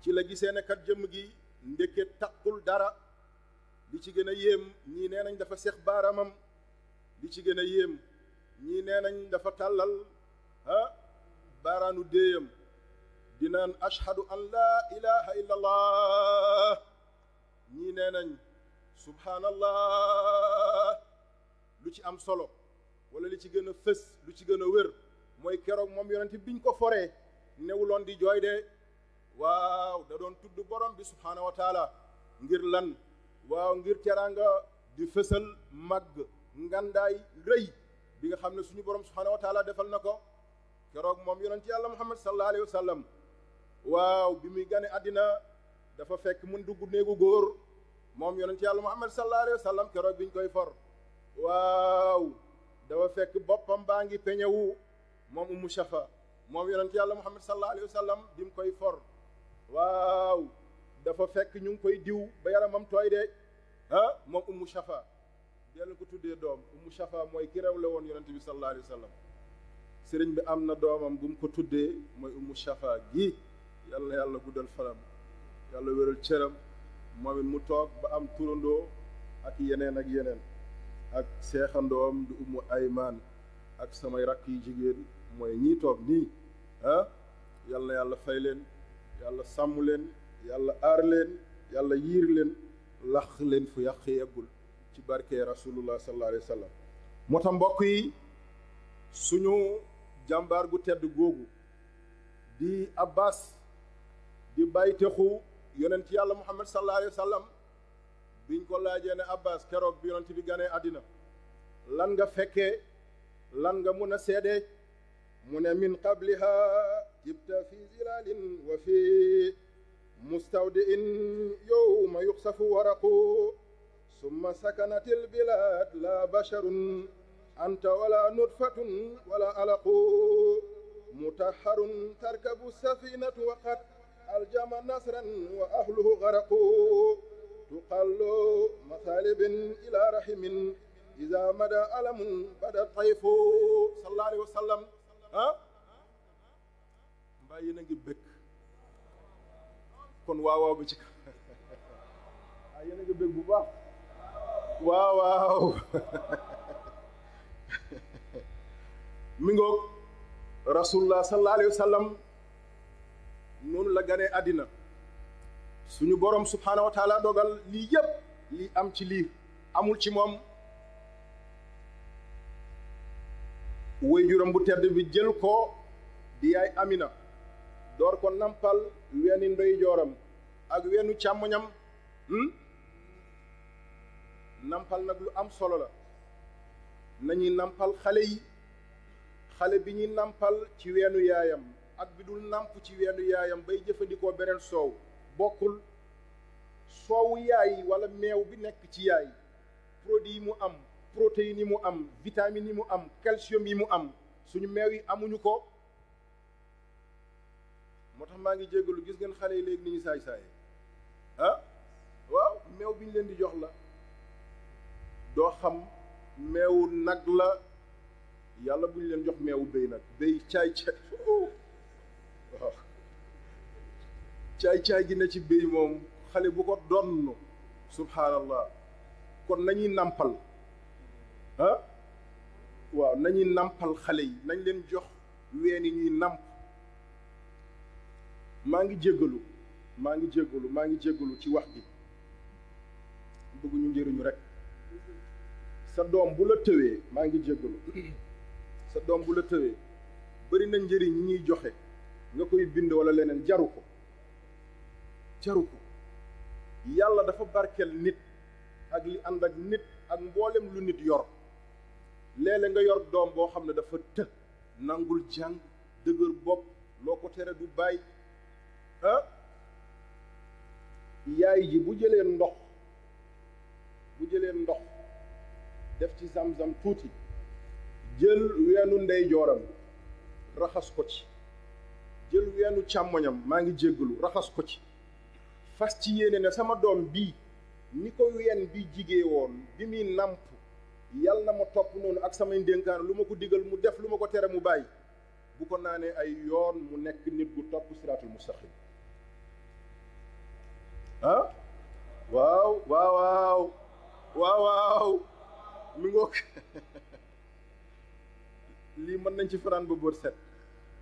ci la gisee ne kat jëmm gi ndeke taqul dara li ci gën a yéem ñii nee nañ dafa seex baaramam li ci gën a yéem ñii nee nañ dafa tàllal baaraanu déeyam dinaan ashhadu an laa ilaha illa allah ñii nee nañ subhaanallah lu ci am solo wala li ci gën a fës lu ci gën a wér mooy keroog moom yonent biñ ko foree newuloon di jooy de waaw da doon tudd borom bi subhaanahu wa taala ngir lan waaw ngir teraanga di fësal màgg ngandaay rëy bi nga xam ne suñu borom subhaanahu wa taala defal na ko keroog moom yonent yàlla Muhammad sallallahu alayhi wa sallam waaw bi muy gane àddina dafa fekk mun dugg néegu góor moom yonent yàlla Muhammad sallallahu alayhi wa sallam keroog biñ koy for waaw dafa fekk boppam baa ngi peñewu moom Umu Shafa moom yonent yàlla Muhammad sallallahu alayhi wa sallam bi mu koy for waaw dafa fekk ñu ngi koy diw ba yaramam tooy de moom Umu Shafa dellu ko tuddee doom Umu Shafa mooy ki rew la woon yonent bi sallallahu alayhi wa sallam sëriñ bi am na doomam bu mu ko tuddee mooy Umu Shafa gi yàlla na yàlla guddal fanam yàlla wéral cëram moom it mu toog ba am turandoo ak yeneen ak seexandoom di Umu Ayman ak samay rakk yi jigéen mooy ñii toog nii yàlla na yàlla fay leen yàlla sàmm leen yàlla aar leen yàlla yiir leen lax leen fu yàq yeggul ci barke rasulullah sallallahu alayhi wa sallam moo tax mbokk yi suñu jàmbaar gu tedd googu di Abbas di bàyyi texu yonent yàlla muhammad sallallahu alayhi wa sallam biñ ko laajee ne abbas keroog bi yonent bi ganee àddina lan nga fekkee lan nga mun a seede mu ne min qabliha jibta fi zilalin wa fi mustawdiin yowma yuxsafu waraqu summa sakanati albilad la basharun anta wala nutfatun wala alaqu mutaharun tarkabu safinatu waqad aljama nasran wa ahluhu garaqu tuqallu mathalibin ila rahimin ida mada alamun bada tayfu sallallahu alayhi wa sallam ah mbaa yéen a ngi bëgg kon waaw bi ci ah yéen a ngi bëgg bu baax waaw mi ngoog rasulullah sallallahu alayhi wa sallam noonu la ganee àddina suñu borom subhaanahu wa taala dogal lii yépp lii am ci lii amul ci moom waajuram bu tedd bi jël ko di yaay Amina door ko nampal weeni ndeyjooram ak weenu càmmoñam nampal nag lu am solo la nañuy nampal xale yi xale bi ñuy nampal ci weenu yaayam ak bi dul namp ci weenu yaayam bay jëfandikoo beneen soow bokkul soowu yaay wala meew bi nekk ci yaay produit yi mu am protéines yi mu am vitamines yi mu am calcium yi mu am suñu meew yi amuñu ko moo tax maa ngi jéggalu gis ngeen xale yi léegi ni ñu saay-saay ah waaw meew bi ñu leen di jox la doo xam meewu nag la yàlla bu ñu leen jox meewu béy nag béy caay-caay waaw caay-caay gi ne ci béy moom xale bu ko donn subhaanallah kon nañuy nampal ah waaw nañuy nampal xale yi nañ leen jox ween yi ñuy namp maa ngi jéggalu ci wax gi bëgguñu njëriñu rek sa doom bu la tëwee maa ngi jéggalu sa doom bu la tëwee bari na njëriñ ñi ñuy joxe nga koy bind wala leneen jaru ko yàlla dafa barkeel nit ak li ànd ak nit ak mboolem lu nit yor léeg-léeg nga yor doom boo xam ne dafa të nangul jàng dëgër bopp loo ko tere du bàyyi ah yaay ji bu jëlee ndox def ci zam-zam tuuti jël weenu ndeyjooram raxas ko ci jël weenu càmmoñam maa ngi jéggalu raxas ko ci fas ci yéene ne sama doom bii ni ko ween bi jigee woon bi muy nàmp yàlla na ma topp noonu ak samay ndénkaan lu ma ko digal mu def lu ma ko tere mu bàyyi bu ko naanee ay yoon mu nekk nit gu topp siraatul mustaqim ah waaw mi ngoog lii mën nañ ci fanaan ba bër set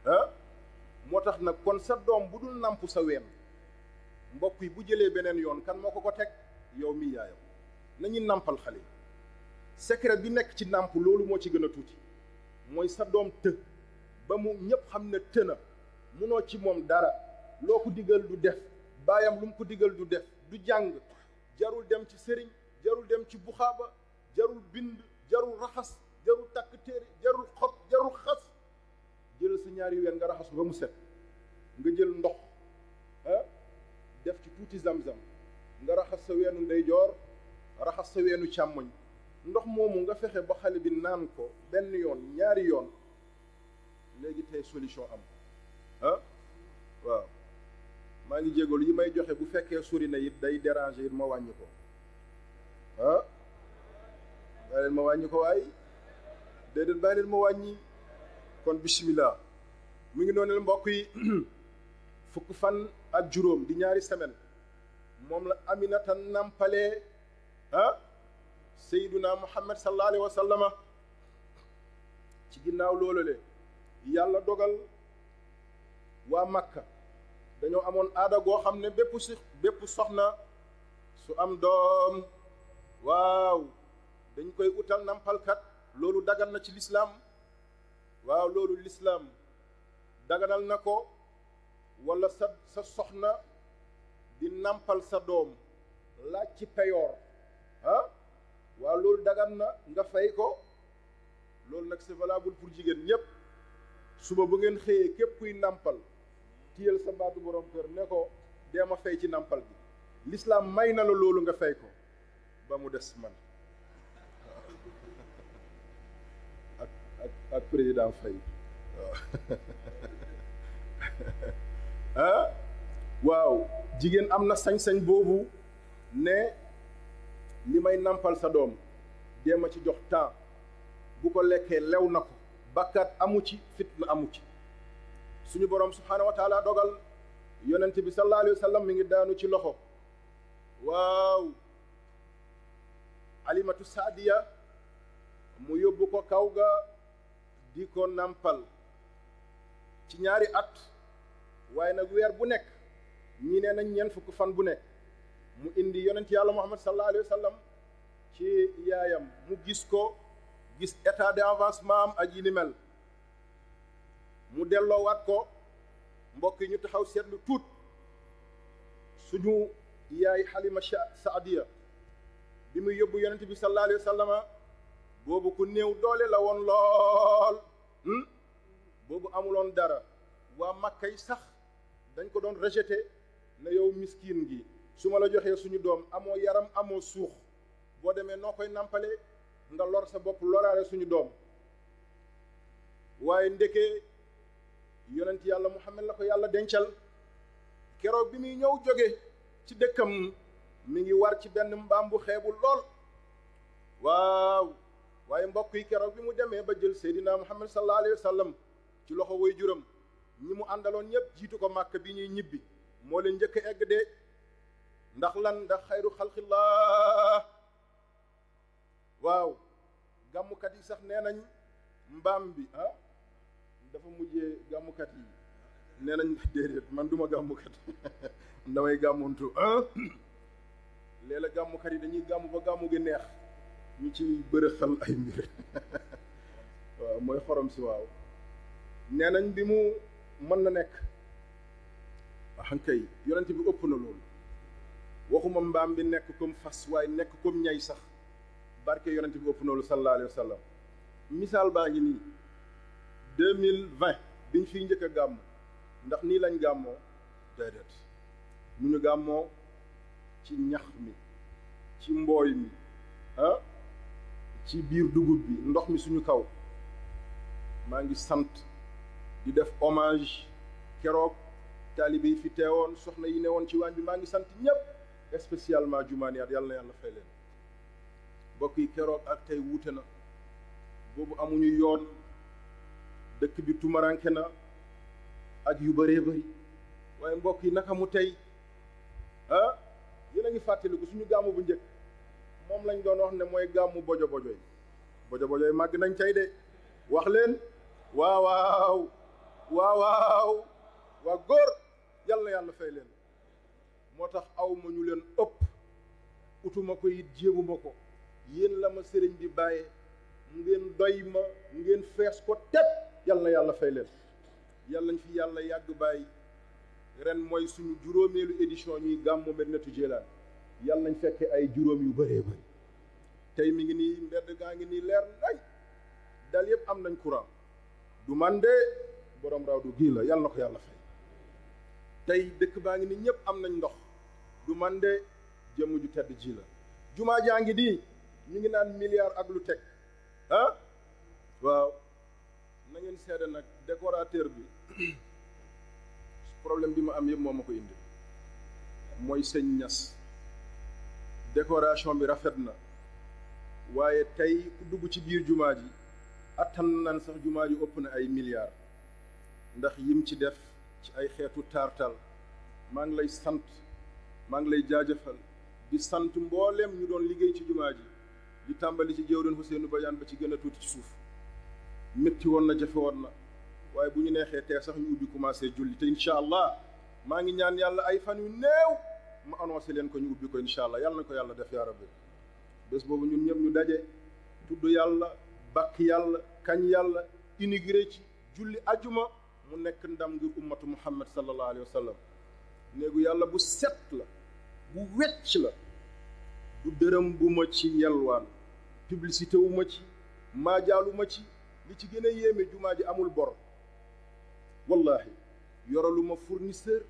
ah moo tax nag kon sa doom bu dul nàmp sa ween mbokk yi bu jëlee beneen yoon kan moo ko teg yow mi yaayam nañu nàmpal xale yi secret bi nekk ci nàmp loolu moo ci gën a tuuti mooy sa doom të ba mu ñépp xam ne të na munoo ci moom dara loo ko digal du def baayam lu mu ko digal du def du jàng jarul dem ci sëriñ jarul dem ci buxaaba jarul bind jarul raxas jarul takk téere jarul xob jarul xas jëlal sa ñaari ween nga raxas ba mu set nga jël ndox def ci tuuti zam-zam nga raxas sa weenu ndeyjoor raxas sa weenu càmmoñ ndox moomu nga fexe ba xale bi naan ko benn yoon ñaari yoon léegi tey solution am waaw maa ngi jégalu yi may joxe bu fekkee sori na it day déranger it ma wàññi ko bàyyi leen ma wàññi ko waaye déedéet bàyyi leen ma wàññi kon bismillah mu ngi noonu mbokk yi fukk fan ak juróom di ñaari semaine moom la Aminata nampalee Seyduna Muhammad sallallahu alayhi wa sallama ci ginnaaw loolu le yàlla dogal waa Makka dañoo amoon aada goo xam ne bépp soxna su am doom waaw dañ koy utal nampalkat loolu dagan na ci lislaam waaw loolu lislaam daganal na ko walla sa soxna di nampal sa doom laaj ci peyoor waaw loolu dagan na nga fay ko. loolu nag c'est valable pour jigéen ñépp. suba bu ngeen xëyee képp kuy nampal tiyal sa baatu borom kër ne ko dee ma fay ci nampal bi. l'islam may na la loolu nga fay ko ba mu des man ak président Faye waaw jigéen am na sañ-sañ boobu ne li may nampal sa doom dee ma ci jox temps bu ko lekkee lew na ko bakkaat amu ci fitna amu ci. suñu borom subhaanahu wa taala dogal yonent bi sallallahu alayhi wa sallam mi ngi daanu ci loxo waaw alimatu saadiya mu yóbbu ko kaw ga di ko nampal ci ñaari at waaye nag weer bu nekk ñii nee nañ ñeent fukk fan bu nekk mu indi yonent yàlla muhammad sallallahu alayhi wa sallam ci yaayam mu gis état d'avancement am ak yi ni mel mu delloowaat ko mbokk yi ñu taxaw seetlu tuut suñu yaay Halima Saadiya bi muy yóbbu yonent bi sallallahu alayhi wa sallam boobu ku néew doole la woon lool boobu amuloon dara waa Makka yi sax dañ ko doon rejeté ne yow miskin gi su ma la joxee suñu doom amoo yaram amoo suux boo demee noo koy nampale nga lor sa bopp loraale suñu doom waaye ndeke yonent yàlla Muhammad la ko yàlla dencal keroog bi muy ñëw jóge ci dëkkam mi ngi war ci benn mbaam bu xeebu lool waaw waaye mbokk yi keroog bi mu demee ba jël Seydina Muhammad sallallahu alayhi wa sallam ci loxo way juram ñi mu àndaloon ñëpp jiitu ko màkk bi ñuy ñibbi moo leen njëkk a egg de ndax lan ndax xayru xalqillah waaw gàmmukat yi sax nee nañ mbaam bi dafa mujjee gàmmukat yi nee nañ déedéet man duma gàmmukat damay gàmmuntu léeg-léeg gàmmukat yi dañuy gàmmu ba gàmmu gi neex ñu ci bërëxal ay mbir waaw mooy xorom si waaw nee nañ bi mu mën na nekk kay yonent bi ëpp na loolu waxuma mbaam bi nekk comme fas waaye nekk comme ñay sax barke yonent bi ëpp na loolu sallallahu alayhi wa sallam misaal baa ngi nii 2020 biñ fiy njëkk a gàmmu ndax nii lañ gàmmoo déedéet ñu ñu gàmmoo ci ñax mi ci mbooy mi ci biir dugub bi ndox mi suñu kaw maa ngi sant di def hommage keroog taalibe yi fi teewoon soxna yi ne woon ci waañ bi maa ngi sant ñëpp spécialement jumaaniyaat yàlla na yàlla fay leen mbokk yi keroog ak tey wuute na boobu amuñu yoon dëkk bi tumaranke na ak yu bëree bëri waaye mbokk yi naka mu tey yéen a ngi fàttaliku suñu gàmmu bu njëkk moom lañ doon wax ne mooy gàmmu bojo bojo yi màgg nañ tey de wax leen waaw waaw waaw waaw waa góor yàlla yàlla fay leen moo tax aw ma ñu leen ëpp utuma ko it jéemuma ko yéen la ma sëriñ bi bàyyee ngeen doy ma ngeen fees ko teg yàlla yàlla fay leen yàlla nañ fi yàlla yàgg bàyyi ren mooy suñu juróomeelu édition ñuy gàmmu Medinatu Jeelaan yàlla nañ fekke ay juróom yu bëree bëri tey mi ngi nii mbedd gaa ngi nii leer nañ dal yëpp am nañ courant du man de borom raw du gii la yàlla na ko yàlla fay tey dëkk baa ngi nii ñëpp am nañ ndox du man de jëmm ju tedd ji la jumaa jaa ngi nii ñu ngi naan milliard ak lu teg waaw na ngeen seede nag décorateur bi problème bi ma am yëpp moo ma ko indi mooy sëñ Ñas décoration bi rafet na waaye tey ku dugg ci biir jumaa ji attan nan sax jumaa ji ëpp na ay milliards ndax yim ci def ci ay xeetu taartal maa ngi lay sant maa ngi lay jaajëfal di sant mbooleem ñu doon liggéey ci jumaa ji di tàmbali ci jëwriñ Ousseynou Badiane ba ci gën a tuuti ci suuf métti woon na jafe woon na waaye bu ñu neexee tey sax ñu ubbi commencé julli te incha allah maa ngi ñaan yàlla ay fan yu néew ma annoncé leen ko ñu ubbi ko incha allah yàlla na ko yàlla def yaa rabbi bés boobu ñun ñëpp ñu daje tudd yàlla bakk yàlla kañ yàlla inauguré ci julli ajuma mu nekk ndam ngir ummatu muhammad sallallahu alayhi wa sallam. néegu yàlla bu set la, bu wecc la, du dërëm bu ma ci yelwaan, publicité wu ma ci, maajaalu ma ci. li ci gën a yéeme jumaa ji amul bor, wallahi yoralu ma fournisseur,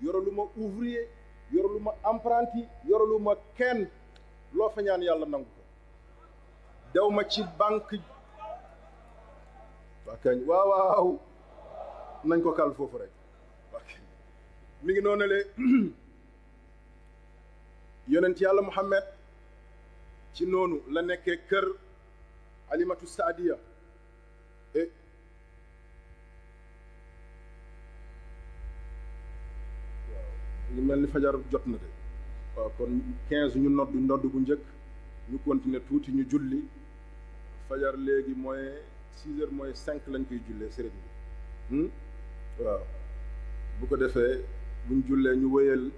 yoralu ma ouvrier, yoralu ma apprenti, yoralu ma kenn. loo fa ñaan yàlla nangu ko. dew ma ci banque. waa kañ waaw nañ ko kal foofu rek. waa kañ mi ngi noonu le yonent yàlla Muhammad ci noonu la nekkee kër Alimatu Saadiya. ñu mel ni fajar jot na de. waaw kon 15 ñu nodd bu njëkk, ñu continuer tuuti ñu julli fajar. léegi mooy 6 heures mooy 5 lañ koy jullee sëriñ bi. waaw bu ko defee buñ jullee ñu wéyal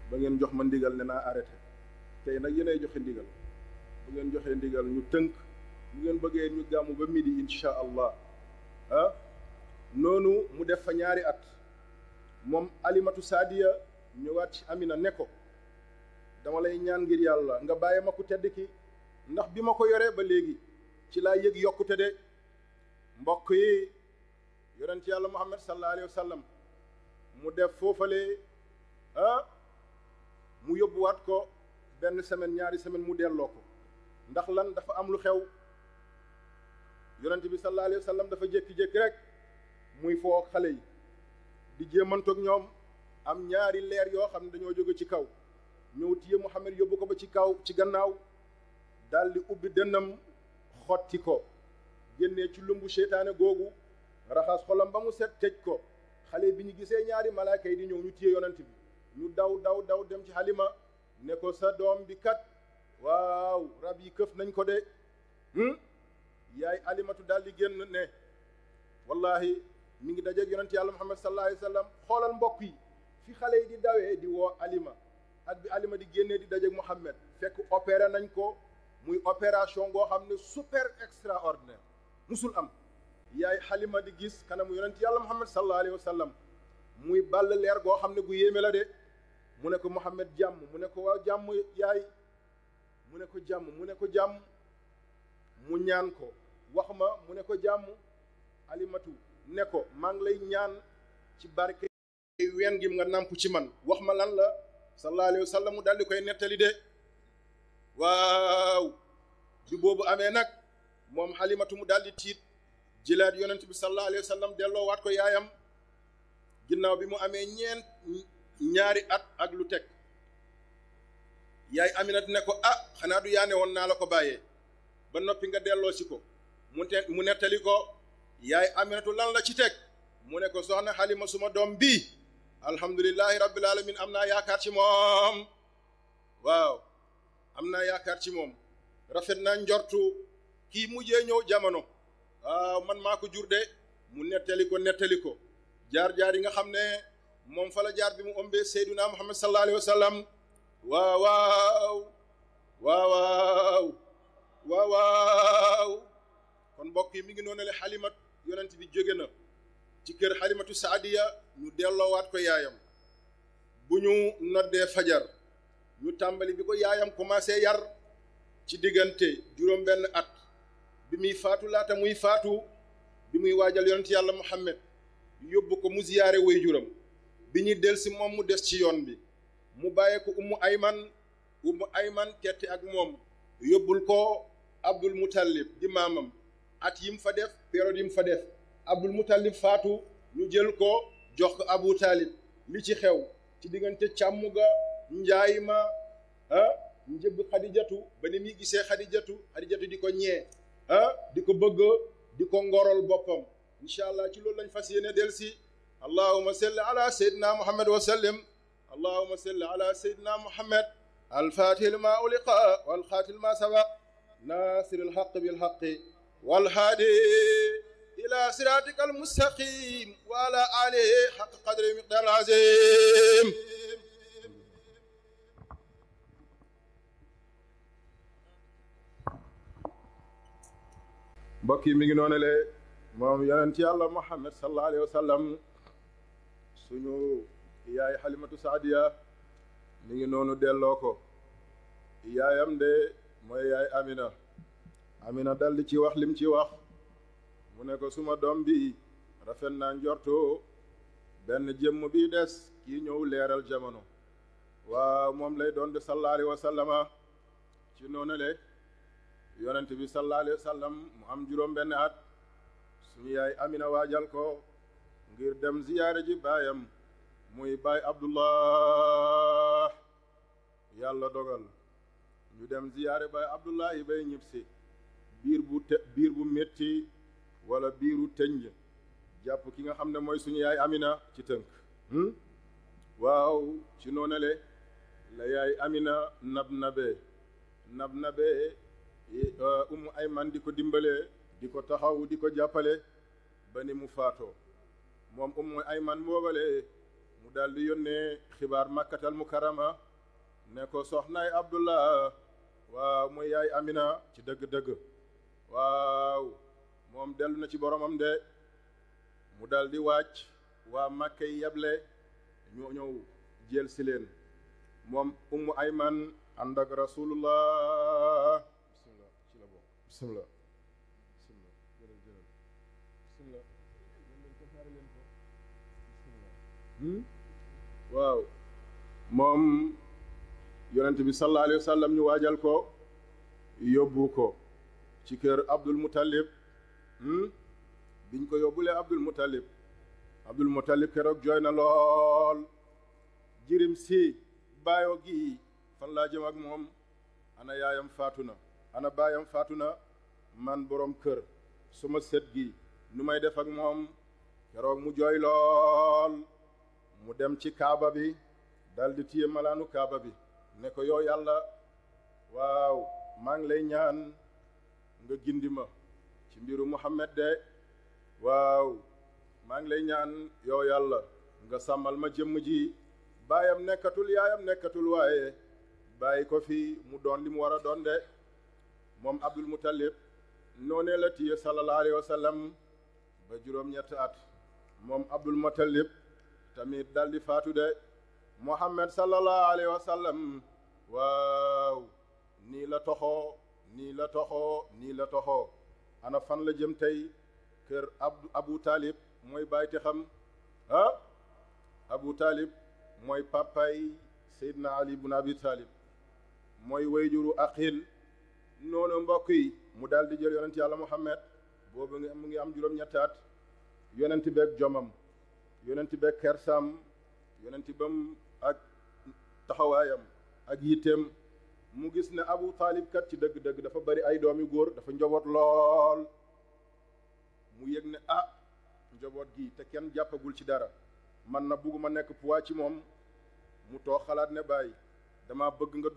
ba ngeen jox ma ndigal ne naa arrêté. tey nag yéenay joxe ndigal, bu ngeen joxee ndigal ñu tënk. bu ngeen bëggee ñu gàmmu ba midi insha allah. noonu mu def fa ñaari at moom Alimatu Saadiya ñëwaat ci Amina ne ko dama lay ñaan ngir yàlla nga bàyyi ma ku tedd ki, ndax bi ma ko yoree ba léegi ci laa yëg yokkute de. mbokk yi yonent yàlla Muhammad sallallahu alayhi wa sallam mu def foofale mu yóbbuwaat ko benn semaine ñaari semaine mu delloo ko. ndax lan? dafa am lu xew. yonent bi sallallahu alayhi wa sallam dafa jékki-jékki rek muy foo xale yi di jéemantoog ñoom. am ñaari leer yoo xam ne dañoo jóge ci kaw ñëw téye Muhammad yóbbu ko ba ci kaw ci gannaaw, daal di ubbi dënnam xotti ko, génnee ci lumbu seytaane googu, raxas xolam ba mu set tëj ko. xale bi ñu gisee ñaari malaaka yi di ñëw ñu téye yonent bi, ñu daw dem ci Halima ne ko sa doom bi kat waaw rab yi këf nañ ko de. yaay Alimatu daal di génn ne wallahi mi ngi dajeeg yonent yàlla Muhammad sallallahu alayhi wa sallam. xoolal mbokk yi fi xale yi di dawee di woo Alima ak bi Alima di génnee di dajeeg Muhammad, fekk opéré nañ ko muy opération goo xam ne super extraordinaire musul am. yaay Halima di gis kanamu yonent yàlla Muhammad sallallahu alayhi wa sallam muy ball leer goo xam ne gu yéeme la de. mu ne ko Muhammad jàmm, mu ne ko waaw jàmm yaay, mu ne ko jàmm, mu ne ko jàmm. mu ñaan ko wax ma, mu ne ko jàmm. Alimatu ne ko maa ngi lay ñaan ci barke ween gi nga namp ci man, wax ma lan la. sallallahu alayhi wa sallam mu daal di koy nettali de. waaw bi boobu amee nag moom Halimatu mu daal di tiit, jëlaat yonent bi sallallahu alayhi wa sallam delloowaat ko yaayam. ginnaaw bi mu amee ñaari at ak lu teg, yaay Aminata ne ko xanaa du yaane woon naa la ko bàyyee ba noppi nga delloo si ko. mu nettali ko yaay Aminatu lan la ci teg, mu ne ko soxna Halima suma doom bii alhamdulillahi rabbil alamin am naa yaakaar ci moom. waaw am naa yaakaar ci moom, rafet naa njortu kii mujjee ñëw jamono. waaw man maa ko jur de. mu nettali ko jaar yi nga xam ne moom fa la jaar bi mu ëmbee Seydina Muhammad sallallahu alayhi wa sallam. waaw kon mbokk yi mi ngi noonu le Halimat yonent bi jóge na ci kër Halimatu Saadiya, ñu delloowaat ko yaayam. bu ñu noddee fajar ñu tàmbali bi ko yaayam commencé yar ci diggante juróom benn at bi muy faatu laata muy faatu, bi muy waajal yonent yàlla Muhammad yóbbu ko mu ziyaare waajuram. bi ñuy del si moom mu des ci yoon bi, mu bàyyee ko Ummu Ayman tetti ak moom yóbbul ko Abdul Mutallib di maamam. at yim fa def, période yim fa def, Abdul Mutallib faatu, ñu jël ko jox ko Abu Talib. li ci xew ci diggante càmm ga, njaay ma njëbb Xadijatu, ba ni muy gisee Xadijatu di ko ñee di ko bëgg, di ko ngorol boppam. incha allah ci loolu lañ fas yéene del si. allahumma salli ala sayyidina muhammad wa sallim. allahumma salli ala sayyidina muhammad al-fatih lima uliqa wal khatim ma sabaq nasir al-haqq bil haqq wal hadi ila siratika al-mustaqim wa ala alihi haqq qadri miqdar azim. mbokk yi mi ngi noonale moom yonent yàlla Muhammad sallallahu alayhi wa sallam suñu yaay Halimatu Saadiya mi ngi noonu delloo ko yaayam de mooy yaay Amina daldi ci wax lim ci wax mu ne ko suma doom bi rafet naa njortu benn jëmm bi des kii ñëw leeral jamono waa moom lay doon de sallallahu alayhi wa sallama ci noonu le yonent bi sallallahu alayhi wa sallam mu am juróom benn at suñu yaay Amina waajal ko ngir dem ziyaare ji baayam muy baay Abdullah yàlla dogal ñu dem ziyaare baay Abdullah yi bay ñibbisi biir bu metti wala biiru tënj jàpp ki nga xam ne mooy suñu yaay Amina ci tënk waaw ci noonale la yaay Amina nab nabee Ummu Ayman di ko dimbale di ko taxaw di ko jàppale ba ni mu faatoo moom Ummu Ayman boobale mu daldi yónnee xibaar Makkatal Mukarrama ne ko soxnaay Abdullah waaw mooy yaay Amina ci dëgg-dëgg waaw moom dellu na ci boromam de mu daldi wàcc waa Makka yi yeble ñoo ñëw jël si leen moom Ummu Ayman ànd ak Rasulullah bismillah ci la bokk bismillah waaw moom yonent bi sallallahu alayhi wa sallam ñu waajal ko yóbbu ko ci kër Abdul Muttalib biñ ko yóbbulee Abdul Muttalib keroog jooy na lool jirim si baayoo gi fan laa jëm ak moom ana yaayam faatu na ana baayam faatu na man borom kër suma sët gi nu may def ak moom keroog mu jooy lool mu dem ci kaaba bi daldi téye malaanu kaaba bi ne ko yow yàlla waaw maa ngi lay ñaan nga gindi ma ci mbiru Muhammad de waaw maa ngi lay ñaan yow yàlla nga sàmmal ma jëmm ji baayam nekkatul yaayam nekkatul waaye bàyyi ko fi mu doon li mu war a doon de moom Abdul Muttalib noonee la téye sallallahu alayhi wa sallam ba juróom-ñetti at moom Abdul Muttalib tamit daldi faatu de Muhammad sallallahu alayhi wa sallam waaw nii la toxoo ana fan la jëm tey kër Abu Talib mooy bàyyite xam Abu Talib mooy papay Seydina Ali ibn Abi Talib mooy wayjuru Aqil noonu mbokk yi mu daldi jël yonent yàlla Muhammad boobu mu ngi am juróom-ñetti at yonent beeg jomam yonent beeg kersam yonent bam ak taxawaayam ak yitteem mu gis ne Abu Talib kat ci dëgg-dëgg dafa bari ay doomi góor dafa njaboot lool mu yëg ne njaboot gi te kenn jàppagul ci dara man na bugguma nekk poids ci moom mu toog xalaat ne bàyyi dama bëgg nga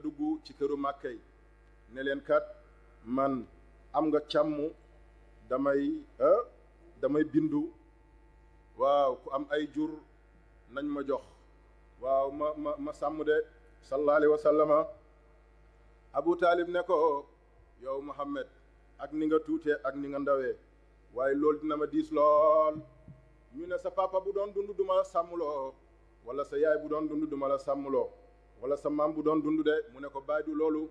dugg ci këru Màkka yi ne leen kat man am nga càmm damay bindu waaw ku am ay jur nañ ma jox waaw ma sàmm de sallallahu alayhi wa sallama Abu Talib ne ko yow Muhammad ak ni nga tuutee ak ni nga ndawee waaye loolu dina ma diis lool ñu ne sa papa bu doon dund duma la sàmmloo wala sa yaay bu doon dund duma la sàmmloo wala sa maam bu doon dund de mu ne ko baay du loolu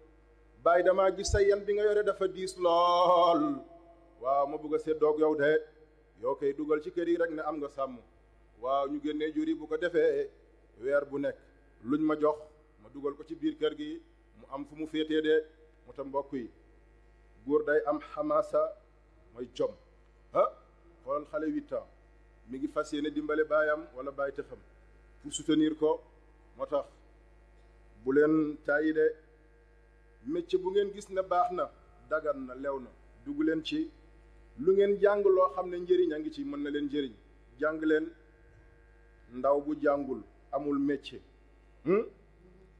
baay damaa gis sa yen bi nga yore dafa diis lool waaw ma bëgg a séddoog yow de yow koy dugal ci kër yi rek ne am nga sàmm waaw ñu génnee jur yi bu ko defee weer bu nekk luñ ma jox ma dugal ko ci biir kër gi mu am fu mu féetee de mu ta mbokk yi góor day am xamaasa mooy jom xoolal xale 8 ans mi ngi fas yéene dimbale baayam wala baay tëxam pour soutenir ko moo tax bu leen tàyyi de métier bu ngeen gis ne baax na dagan na lew na dugg leen ci lu ngeen jàng loo xam ne njëriñ a ngi ci mën na leen njëriñ jàng leen ndaw bu jàngul amul métier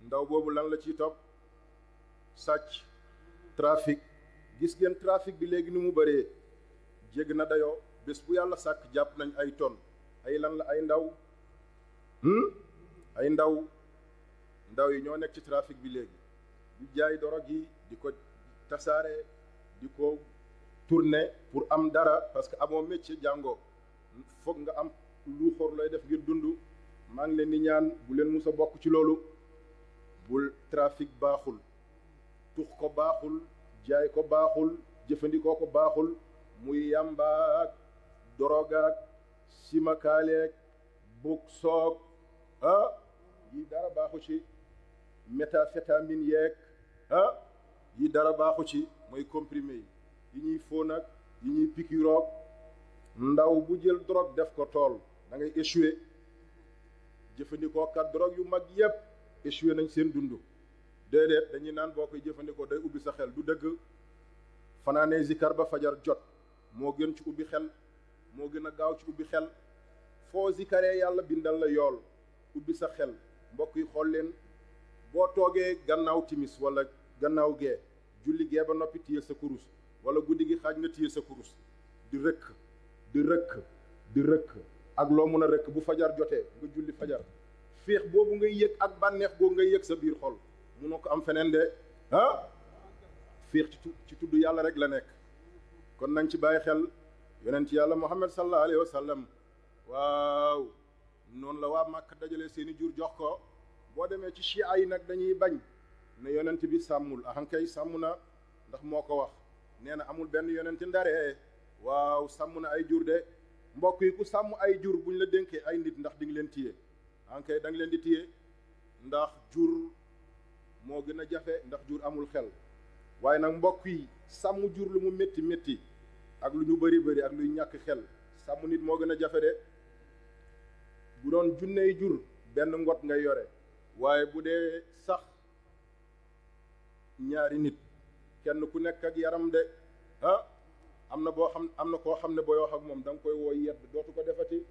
ndaw boobu lan la ciy topp sàcc trafic gis ngeen trafic bi léegi ni mu bëree jégg na dayoo bés bu yàlla sàkk jàpp nañ ay tonnes ay lan la ay ndaw ay ndaw yi ñoo nekk ci trafic bi léegi di jaay dorog yi di ko tasaare di ko tourner pour am dara parce que amoo métier jàngoo foog nga am lu xor lay def ngir dund. maa ngi leen di ñaan bu leen mus a bokk ci loolu. bul trafic baaxul, tux ko baaxul, jaay ko baaxul, jëfandikoo ko baaxul, muy yàmbaak dorogaak simakaaleek bug soog yi dara baaxu ci. méthamphétamine yeeg yi dara baaxu ci, mooy comprimé yi ñuy fóon ak yi ñuy pikiroog. ndaw bu jël drogue def ko tool da ngay échoué. jëfandikoo kat drogue yu mag yépp échoué nañ seen dund. déedéet dañuy naan boo koy jëfandikoo day ubbi sa xel, du dëgg. fanaanee zikar ba fajar jot moo gën ci ubbi xel, moo gën a gaaw ci ubbi xel. foo zikaree yàlla bindal la yool ubbi sa xel. mbokk yi xool leen, boo toogee gannaaw timis wala gannaaw gee julli gee ba noppi téye sa kurus, wala guddi gi xaaj nga téye sa kurus di rëkk di rëkk di rëkk ak loo mun a rëkk. bu fajar jotee nga julli fajar, féex boobu ngay yëg ak bànneex boobu ngay yëg sa biir xol munoo ko am feneen de. féex ci tudd yàlla rek la nekk. kon nañ ci bàyyi xel. yonent yàlla Muhammad sallallahu alayhi wa sallam waaw noonu la waa Màkka dajale seeni jur jox ko. boo demee ci chia yi nag dañuy bañ ne yonent bi sàmmul. ahankay sàmm na, ndax moo ko wax. nee na amul benn yonent ndaree waaw sàmm na ay jur de. mbokk yi ku sàmm ay jur buñ la dénkee ay nit ndax di nga leen téye. ahankay da nga leen di téye, ndax jur moo gën a jafe, ndax jur amul xel. waaye nag mbokk yi sàmm jur lu mu métti métti ak lu ñu bëri bëri ak luy ñàkk xel, sàmm nit moo gën a jafe de. bu doon junney jur benn ngot ngay yore, waaye bu dee sax ñaari nit kenn ku nekk ak yaram de. am na koo xam ne booy wax ak moom da nga koy woo yedd dootu ko defati.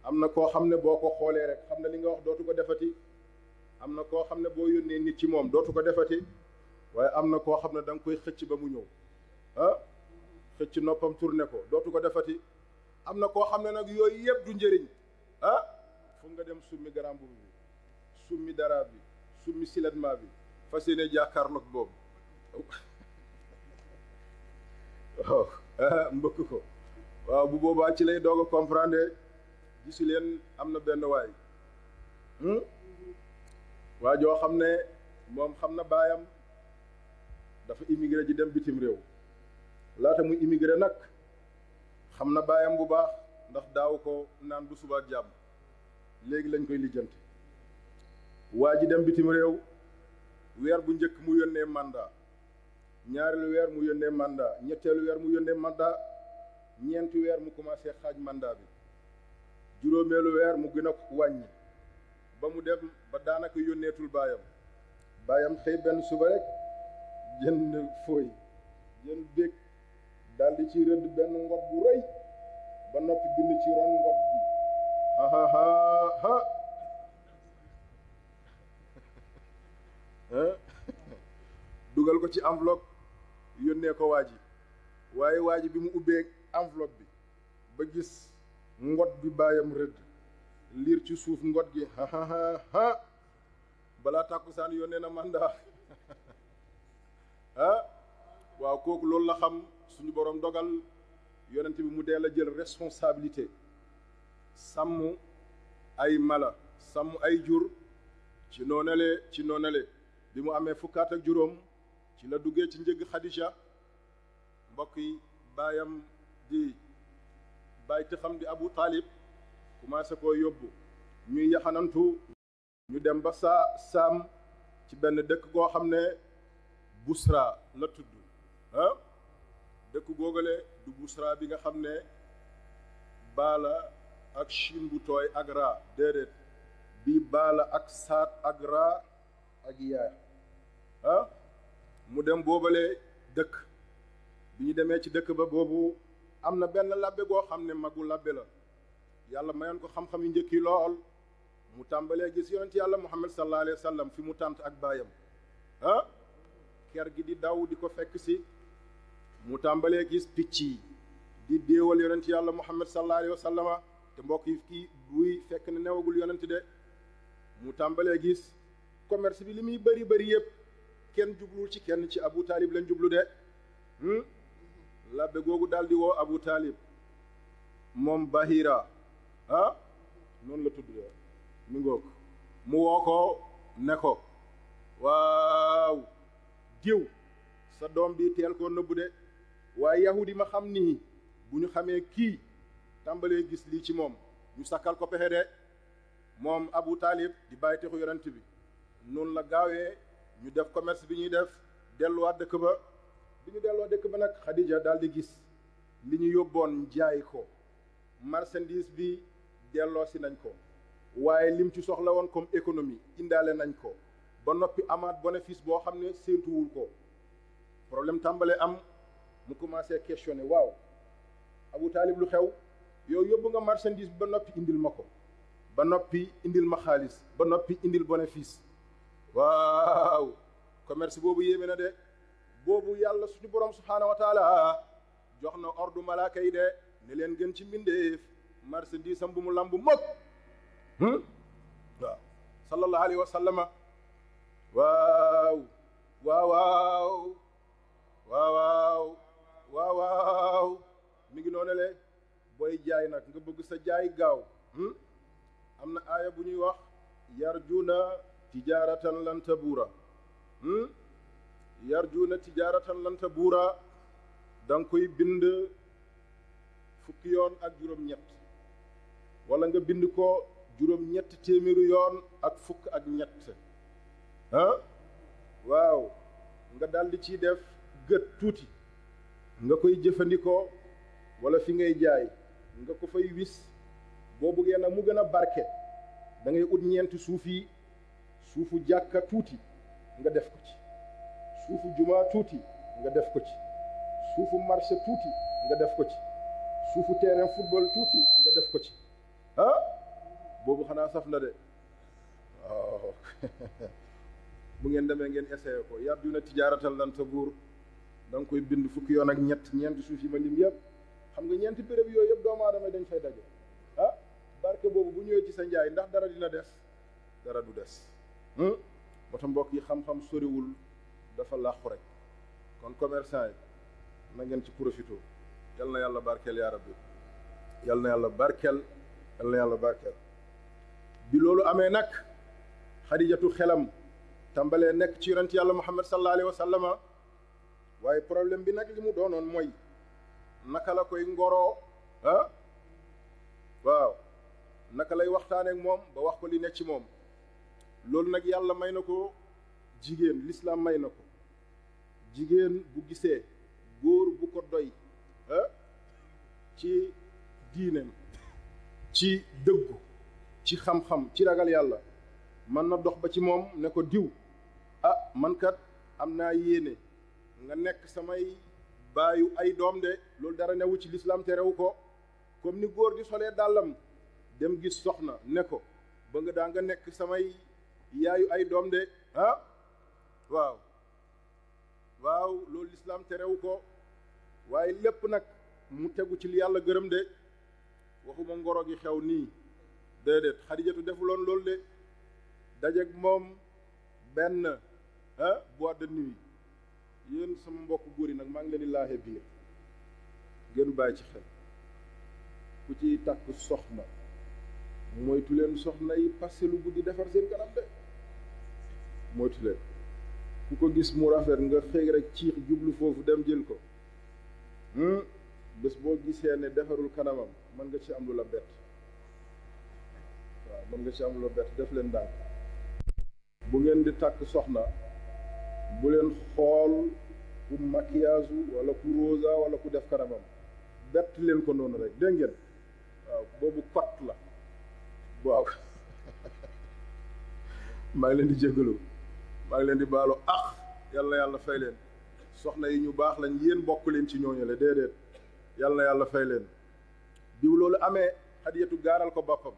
am na koo xam ne boo ko xoolee rek xam ne li nga wax dootu ko defati. am na koo xam ne boo yónnee nit ci moom dootu ko defati. waaye am na koo xam ne da nga koy xëcc ba mu ñëw. xëcc noppam tourné ko dootu ko defati. am na koo xam ne nag yooyu yëpp du njëriñ. foog nga dem summi garam bu bi, summi dara bi, summi siletma bi, fas yéene jàkkaarloog boobu. waaw mbëkk ko. waaw bu boobaa ci lay doog a comprendre. gisu leen am na benn waay waa joo xam ne moom xam na baayam dafa immigré ji dem bitim réew. laata muy immigré nag xam na baayam bu baax, ndax daaw ko naan bu suba ak jàmm. léegi lañ koy lijjanti. waa ji dem bitim réew, weer bu njëkk mu yónnee mandat, ñaareelu weer mu yónnee mandat, ñetteelu weer mu yónnee mandat, ñeenti weer mu commencé xaaj mandat bi, juróomeelu weer mu gën a wàññi ba mu dem ba daanaka yónneetul baayam xëy benn suba rek jënd fooy jënd bég daal di ci rëdd benn ngot bu rëy ba noppi bind ci ron ngot bi dugal ko ci enveloppe yónnee ko waa ji. waaye waa ji bi mu ubbee enveloppe bi ba gis ngot bi baayam rëdd liir ci suuf ngot gi balaa tàkkusaan yónnee na mandat. waaw kooku loolu la xam. suñu borom dogal yonent bi mu dee la jël responsabilité sàmm ay mala, sàmm ay jur. ci noonale bi mu amee fukkaat ak juróom ci la duggee ci njëgg Xadija. mbokk yi baayam di baay te xam di Abu Talib commencé koo yóbbu ñuy yaxanantu. ñu dem ba saam ci benn dëkk goo xam ne Busra la tudd. dëkk googale du Busra bi nga xam ne baala ak Chine bu tooy ak raa, déedéet bii baala ak saat ak raa ak yaa. mu dem boobale dëkk. bi ñu demee ci dëkk ba boobu am na benn labbe goo xam ne magu labbe la, yàlla mayoon ko xam-xam yu njëkk yi lool. mu tàmbalee gis yonent yàlla Muhammad sallallahu alayhi wa sallam fi mu tànt ak baayam. ker gi di daw di ko fekk si. mu tàmbalee gis picc yi di déewal yonent yàlla Muhammad sallallahu alayhi wa sallama, te mbokk yi kii buy fekk ne newagul yonent de. mu tàmbalee gis commerce bi li muy bëri bëri yëpp kenn jubluwul ci kenn, ci Abu Talib lañ jublu de. labbe googu daal di woo Abu Talib moom Bahira ah noonu la tudd mi ngoog mu woo ko ne ko waaw diw sa doom bi teel koo nëbbu de waaye yahudi ma xam nii bu ñu xamee kii tàmbalee gis lii ci moom ñu sakkal ko pexe de moom Abu Talib di bàyyi texu yonent bi noonu la gaawee ñu def commerce bi ñuy def delluwaat dëkk ba bi ñu delloo dëkk ba nag Khadija daal di gis li ñu yóbboon jaay ko marchandise bi delloo si nañ ko waaye lim ci soxla woon comme économie indaale nañ ko ba noppi amaat bénéfice boo xam ne séentuwul ko problème tàmbale am mu commencé questionner waaw Abu Talib lu xew yow yóbbu nga marchandise bi ba noppi indil ma ko ba noppi indil ma xaalis ba noppi indil bénéfice waaw commerce boobu yéeme na de boobu yàlla suñu borom subhaanahu wa taala jox na ordre malaaka yi de ne leen gën ci mbindeef marchandise am bu mu lamb mokk waaw sallallahu alayhi wa sallama waaw waaw waaw waaw waaw waaw mi ngi noonu le booy jaay nag nga bëgg sa jaay gaaw am na aaya bu ñuy wax yarjuna tijaaratan lan tabuura yarjuna tijaaratan lan tabuura da nga koy bind fukki yoon ak juróom-ñett wala nga bind ko juróom-ñett téeméeru yoon ak fukk ak ñett waaw nga daldi ciy def gët tuuti nga koy jëfandikoo wala fi ngay jaay nga ko fay wis boo bëggee nag mu gën a barke da ngay ut ñeenti suuf yi suufu jàkka tuuti nga def ko ci suufu jumaa tuuti nga def ko ci suufu marché tuuti nga def ko ci suufu terrain football tuuti nga def ko ci boobu xanaa saf na de waaw bu ngeen demee ngeen essayé ko yarjuna tijaaratan lan tabuur da nga koy bind fukki yoon ak ñeenti suuf yi ma lim yëpp xam nga ñeenti béréb yooyu yëpp doomu aadama dañ fay daje barke boobu bu ñëwee ci sa njaay ndax dara dina des dara du des moo tax mbokk yi xam-xam soriwul dafa làqu rek kon commerçant yi na ngeen ci profité yal na yàlla barkeel yaa rabbi yal na yàlla barkeel yal na yàlla barkeel bi loolu amee nag xadijatu xelam tàmbalee nekk ci yonent yàlla muhammad sallallahu alayhi wa sallama waaye problème bi nag li mu doonoon mooy naka la koy ngoroo waaw naka lay waxtaaneek moom ba wax ko li nekk ci moom loolu nag yàlla may na ko jigéen lislaam may na ko jigéen bu gisee góor bu ko doy ci diineem ci dëggu ci xam-xam ci ragal yàlla mën na dox ba ci moom ne ko diw man kat am naa yéene nga nekk samay baayu ay doom de loolu dara newu ci lislaam terewu ko comme ni góor di solee dàllam dem gis soxna ne ko ba nga daa nga nekk samay yaayu ay doom de waaw waaw loolu lislaam terewu ko waaye lépp nag mu tegu ci li yàlla gërëm de waxuma ngoro gi xew nii déedéet xadijatu defuloon loolu de dajeeg moom benn boîte de nuit yéen sama mbokk góor yi nag maa ngi leen di laaxe biir ngeen bàyyi ci xel ku ci takk soxna moytu leen soxna yi passé lu guddi defar seen kanam de moytu leen ku ko gis mu rafet nga xëy rek ciix jublu foofu dem jël ko bés boo gisee ne defarul kanamam mën nga ci am lu la bett waaw mën nga ci am lu la bett def leen daal bu ngeen di takk soxna bu leen xool ku maquillage wala ku rosa wala ku def kanamam bett leen ko noonu rek dégg ngeen waaw boobu kot la waaw maa ngi leen di jégalu maa ngi leen di baalu yàlla yàlla fay leen soxna yi ñu baax lañ yéen bokk leen ci ñooñu la déedéet yàlla yàlla fay leen diw loolu amee xadiyatu gaaral ko boppam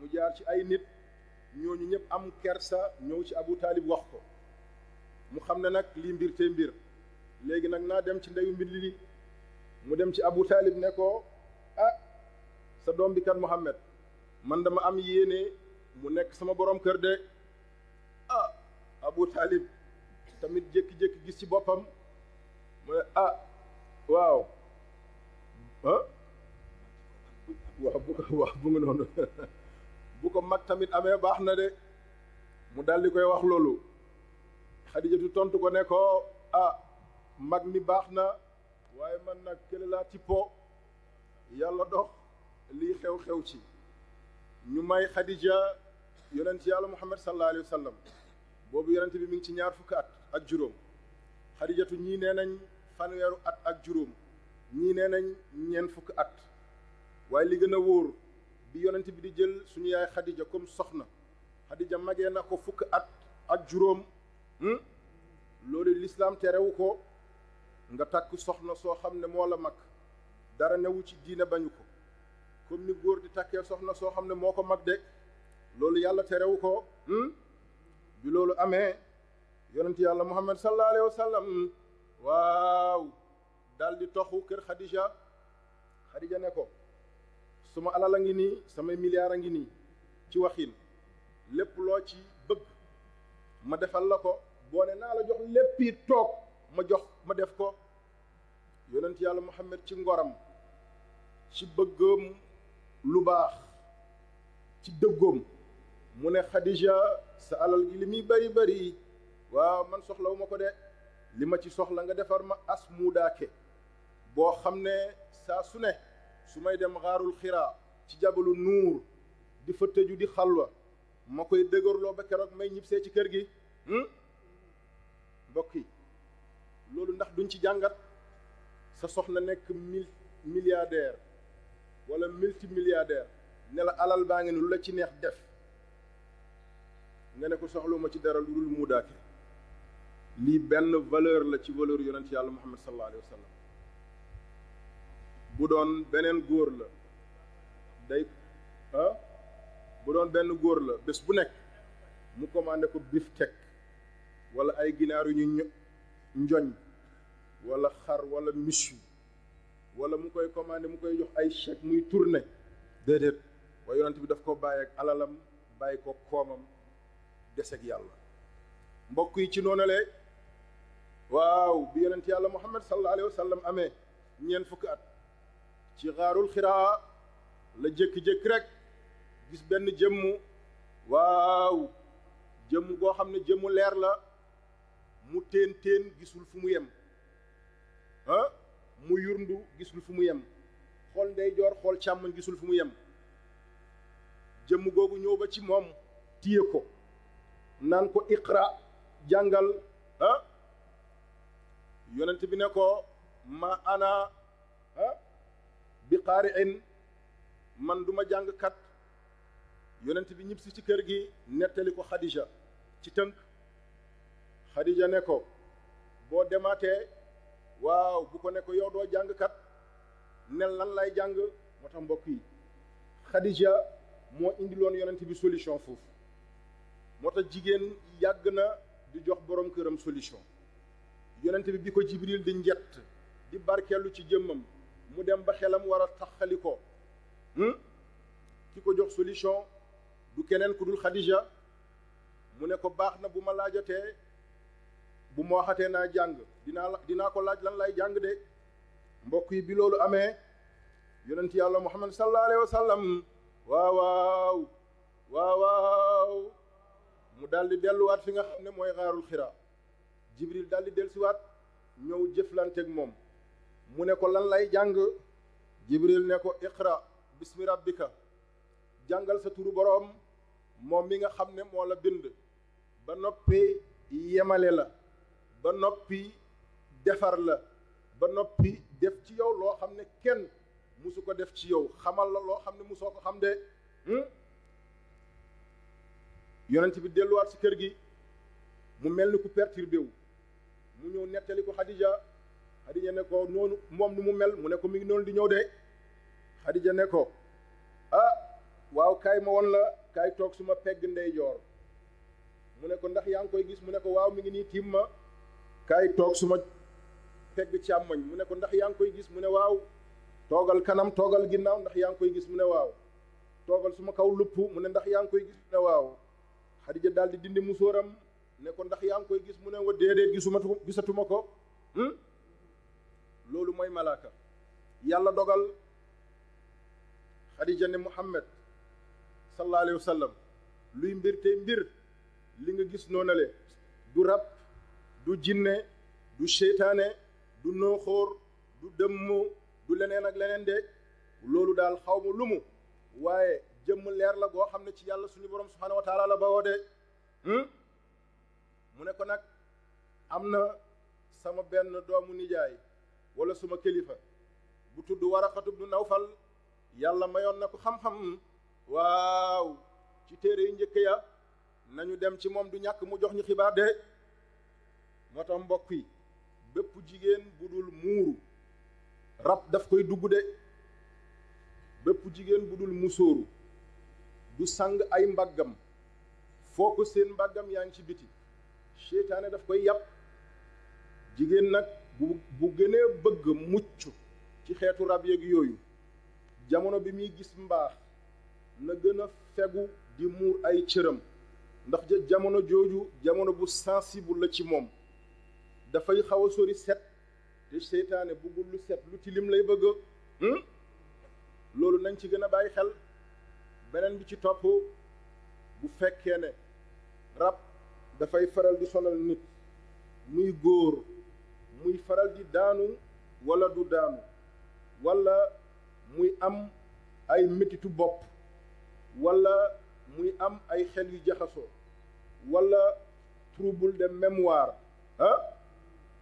mu jaar ci ay nit ñooñu ñëpp am kersa ñëw ci Abu Talib wax ko mu xam ne nag lii mbir te mbir léegi nag naa dem ci ndeyu mbir li mu dem ci Abu Talib ne ko sa doom bi kat Muhammad man dama am yéene mu nekk sama borom kër de Abu Talib tamit jékki-jékki gis ci boppam mu ne waaw ah waaw bu nga noonu bu ko mag tamit amee baax na de mu daldi koy wax loolu Xadijatu tontu ko ne ko ah mag mi baax na waaye man nag kële laa tippo yàlla dox lii xew-xew ci ñu may Xadija yonent yàlla Muhammad sallallahu alayhi wa sallam boobu yonent bi mi ngi ci ñaar fukki at ak juróom Xadijatu ñii nee nañ fanweeru at ak juróom ñii nee nañ ñeent fukki at waaye li gën a wóor bi yonent bi di jël suñu yaay Xadija comme soxna Xadija magee na ko fukki at ak juróom loolu lislaam terewu ko nga takk soxna soo xam ne moo la mag dara newu ci diine bañu ko comme ni góor di takkee soxna soo xam ne moo ko mag de loolu yàlla terewu ko bi loolu amee yonent yàlla Muhammad sallallahu alayhi wa sallam waaw dal di toxu kër Xadija ne ko suma alal a ngi nii samay milliards a ngi nii ci waxin lépp loo ci bëgg ma defal la ko boo ne naa la jox léppi toog ma def ko yonent yàlla Muhammad ci ngoram ci bëggam lu baax ci dëggoom mu ne Xadija sa alal gi li muy bari bari waaw man soxlawu ma ko de li ma ci soxla nga defar ma as muudaake boo xam ne saa su ne su may dem xaarul xiraa ci jabalu nuur di fa tëju di xalwa ma koy dëgërloo ba keroog may ñibbisee ci kër gi mbokk yi loolu ndax duñ ci jàngat sa soxna nekk milliardaire wala multimilliardaire ne la alal baa ngi ne lu la ci neex def nga ne ko soxluma ci dara lu dul muudaake lii benn valeur la ci valeur yonent yàlla Muhammad sallallahu alayhi wa sallam bu doon beneen góor la day bu doon benn góor la bés bu nekk mu commandé ko beefsteak wala ay ginaar yu ñu njoñ wala xar wala michu wala mu koy commandé mu koy jox ay chèque muy tourné déedéet waaye yonent bi daf ko bàyyi ak alalam bàyyi ko koomam des ak yàlla mbokk yi ci noonu le waaw bi yonent yàlla Muhammad sallallahu alayhi wa sallam amee ñeent fukki at ci xaarul xiraa la jékki-jékki rek gis benn jëmm waaw jëmm goo xam ne jëmmu leer la mu teen gisul fu mu yem mu yurndu gisul fu mu yem xool ndeyjoor xool càmmoñ gisul fu mu yem jëmm googu ñëw ba ci moom téye ko naan ko iqra jàngal yonent bi ne ko ma ana bi qaari'in man duma jàngkat yonent bi ñibbisi ci kër gi nettali ko Xadija ci tënk Xadija ne ko boo demaatee waaw bu ko ne ko yow doo jàngkat nel lan lay jàng moo tax mbokk yi Xadija moo indiloon yonent bi solution foofu moo tax jigéen yàgg na di jox borom këram solution yonent bi ko Jibril di njett di barkeelu ci jëmmam mu dem ba xelam war a taxali ko ki ko jox solution du keneen ku dul Xadija mu ne ko baax na bu ma laajatee bu ma waxatee naa jàng dinaa ko laaj lan lay jàng de mbokk yi bi loolu amee yonent yàlla Muhammad sallallahu alayhi wa sallam waaw mu daal di delluwaat fi nga xam ne mooy xaarul xiraa Jibril daal di dellusiwaat ñëw jëflanteeg moom mu ne ko lan lay jàng Jibril ne ko iqra bismi rabbika jàngal sa turu boroom moom mi nga xam ne moo la bind ba noppi yemale la ba noppi defar la ba noppi def ci yow loo xam ne kenn musu ko def ci yow xamal la loo xam ne musoo ko xam de yonent bi delluwaat ci kër gi mu mel ni ku perturbé wu mu ñëw nettali ko Xadija ne ko noonu moom nu mu mel mu ne ko mi ngi noonu di ñëw de Xadija ne ko waaw kaay ma woon la kaay toog suma pegg ndeyjoor mu ne ko ndax yaa ngi koy gis mu ne ko waaw mi ngi nii tiim ma kaay toog suma pegg càmmoñ mu ne ko ndax yaa ngi koy gis mu ne waaw toogal kanam toogal ginnaaw ndax yaa ngi koy gis mu ne waaw toogal suma kaw lupp mu ne ndax yaa ngi koy gis mu ne waaw Xadija daal di dindi musóoram ne ko ndax yaa ngi koy gis mu ne wa déedéet gisatuma ko loolu mooy malaaka. yàlla dogal Xadija ne Muhammad sallallahu alayhi wa sallam luy mbir tey mbir li nga gis noonale du rab du jinne du seytaane du nooxóor du dëmm du leneen ak leneen de loolu daal xaw ma lu mu waaye jëmm leer la goo xam ne ci yàlla suñu borom subhaanahu wa taala la bawoo de mu ne ko nag am na sama benn doomu nijaay wala suma kilifa bu tudd Waraqatu ibnu Nawfal yàlla mayoon na ko xam-xam waaw ci téere yu njëkk ya nañu dem ci moom du ñàkk mu jox ñu xibaar de moo tax mbokk yi bépp jigéen bu dul muuru rab daf koy dugg de bépp jigéen bu dul musóoru du sang ay mbaggam foo ko seen mbaggam yaa ngi ci biti seytaane daf koy yàpp jigéen nag bu gënee bëgg mucc ci xeetu rab yeeg yooyu jamono bi muy gis mbaax na gën a fegu di muur ay cëram ndax jamono jooju jamono bu sensible la ci moom dafay xaw a sori set te seytaane bëggul lu set lu tilim lay bëgg loolu nañ ci gën a bàyyi xel beneen bi ci topp bu fekkee ne rab dafay faral di sonal nit muy góor muy faral di daanu wala du daanu wala muy am ay métitu bopp wala muy am ay xel yu jaxasoo wala trouble de mémoire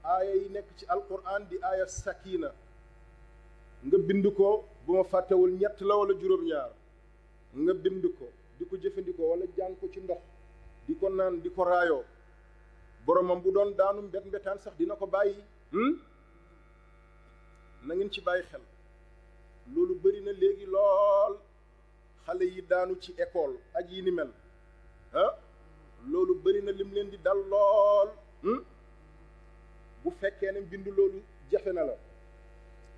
aaya yi nekk ci alquran di aaya sakina nga bind ko bu ma fàttewul ñett la wala juróom-ñaar nga bind ko di ko jëfandikoo wala jàng ko ci ndox di ko naan di ko raayoo boromam bu doon daanu mbetaan sax dina ko bàyyi na ngeen ci bàyyi xel loolu bëri na léegi lool xale yi daanu ci école ak yi ni mel loolu bëri na lim leen di dal lool bu fekkee ne bind loolu jafe na la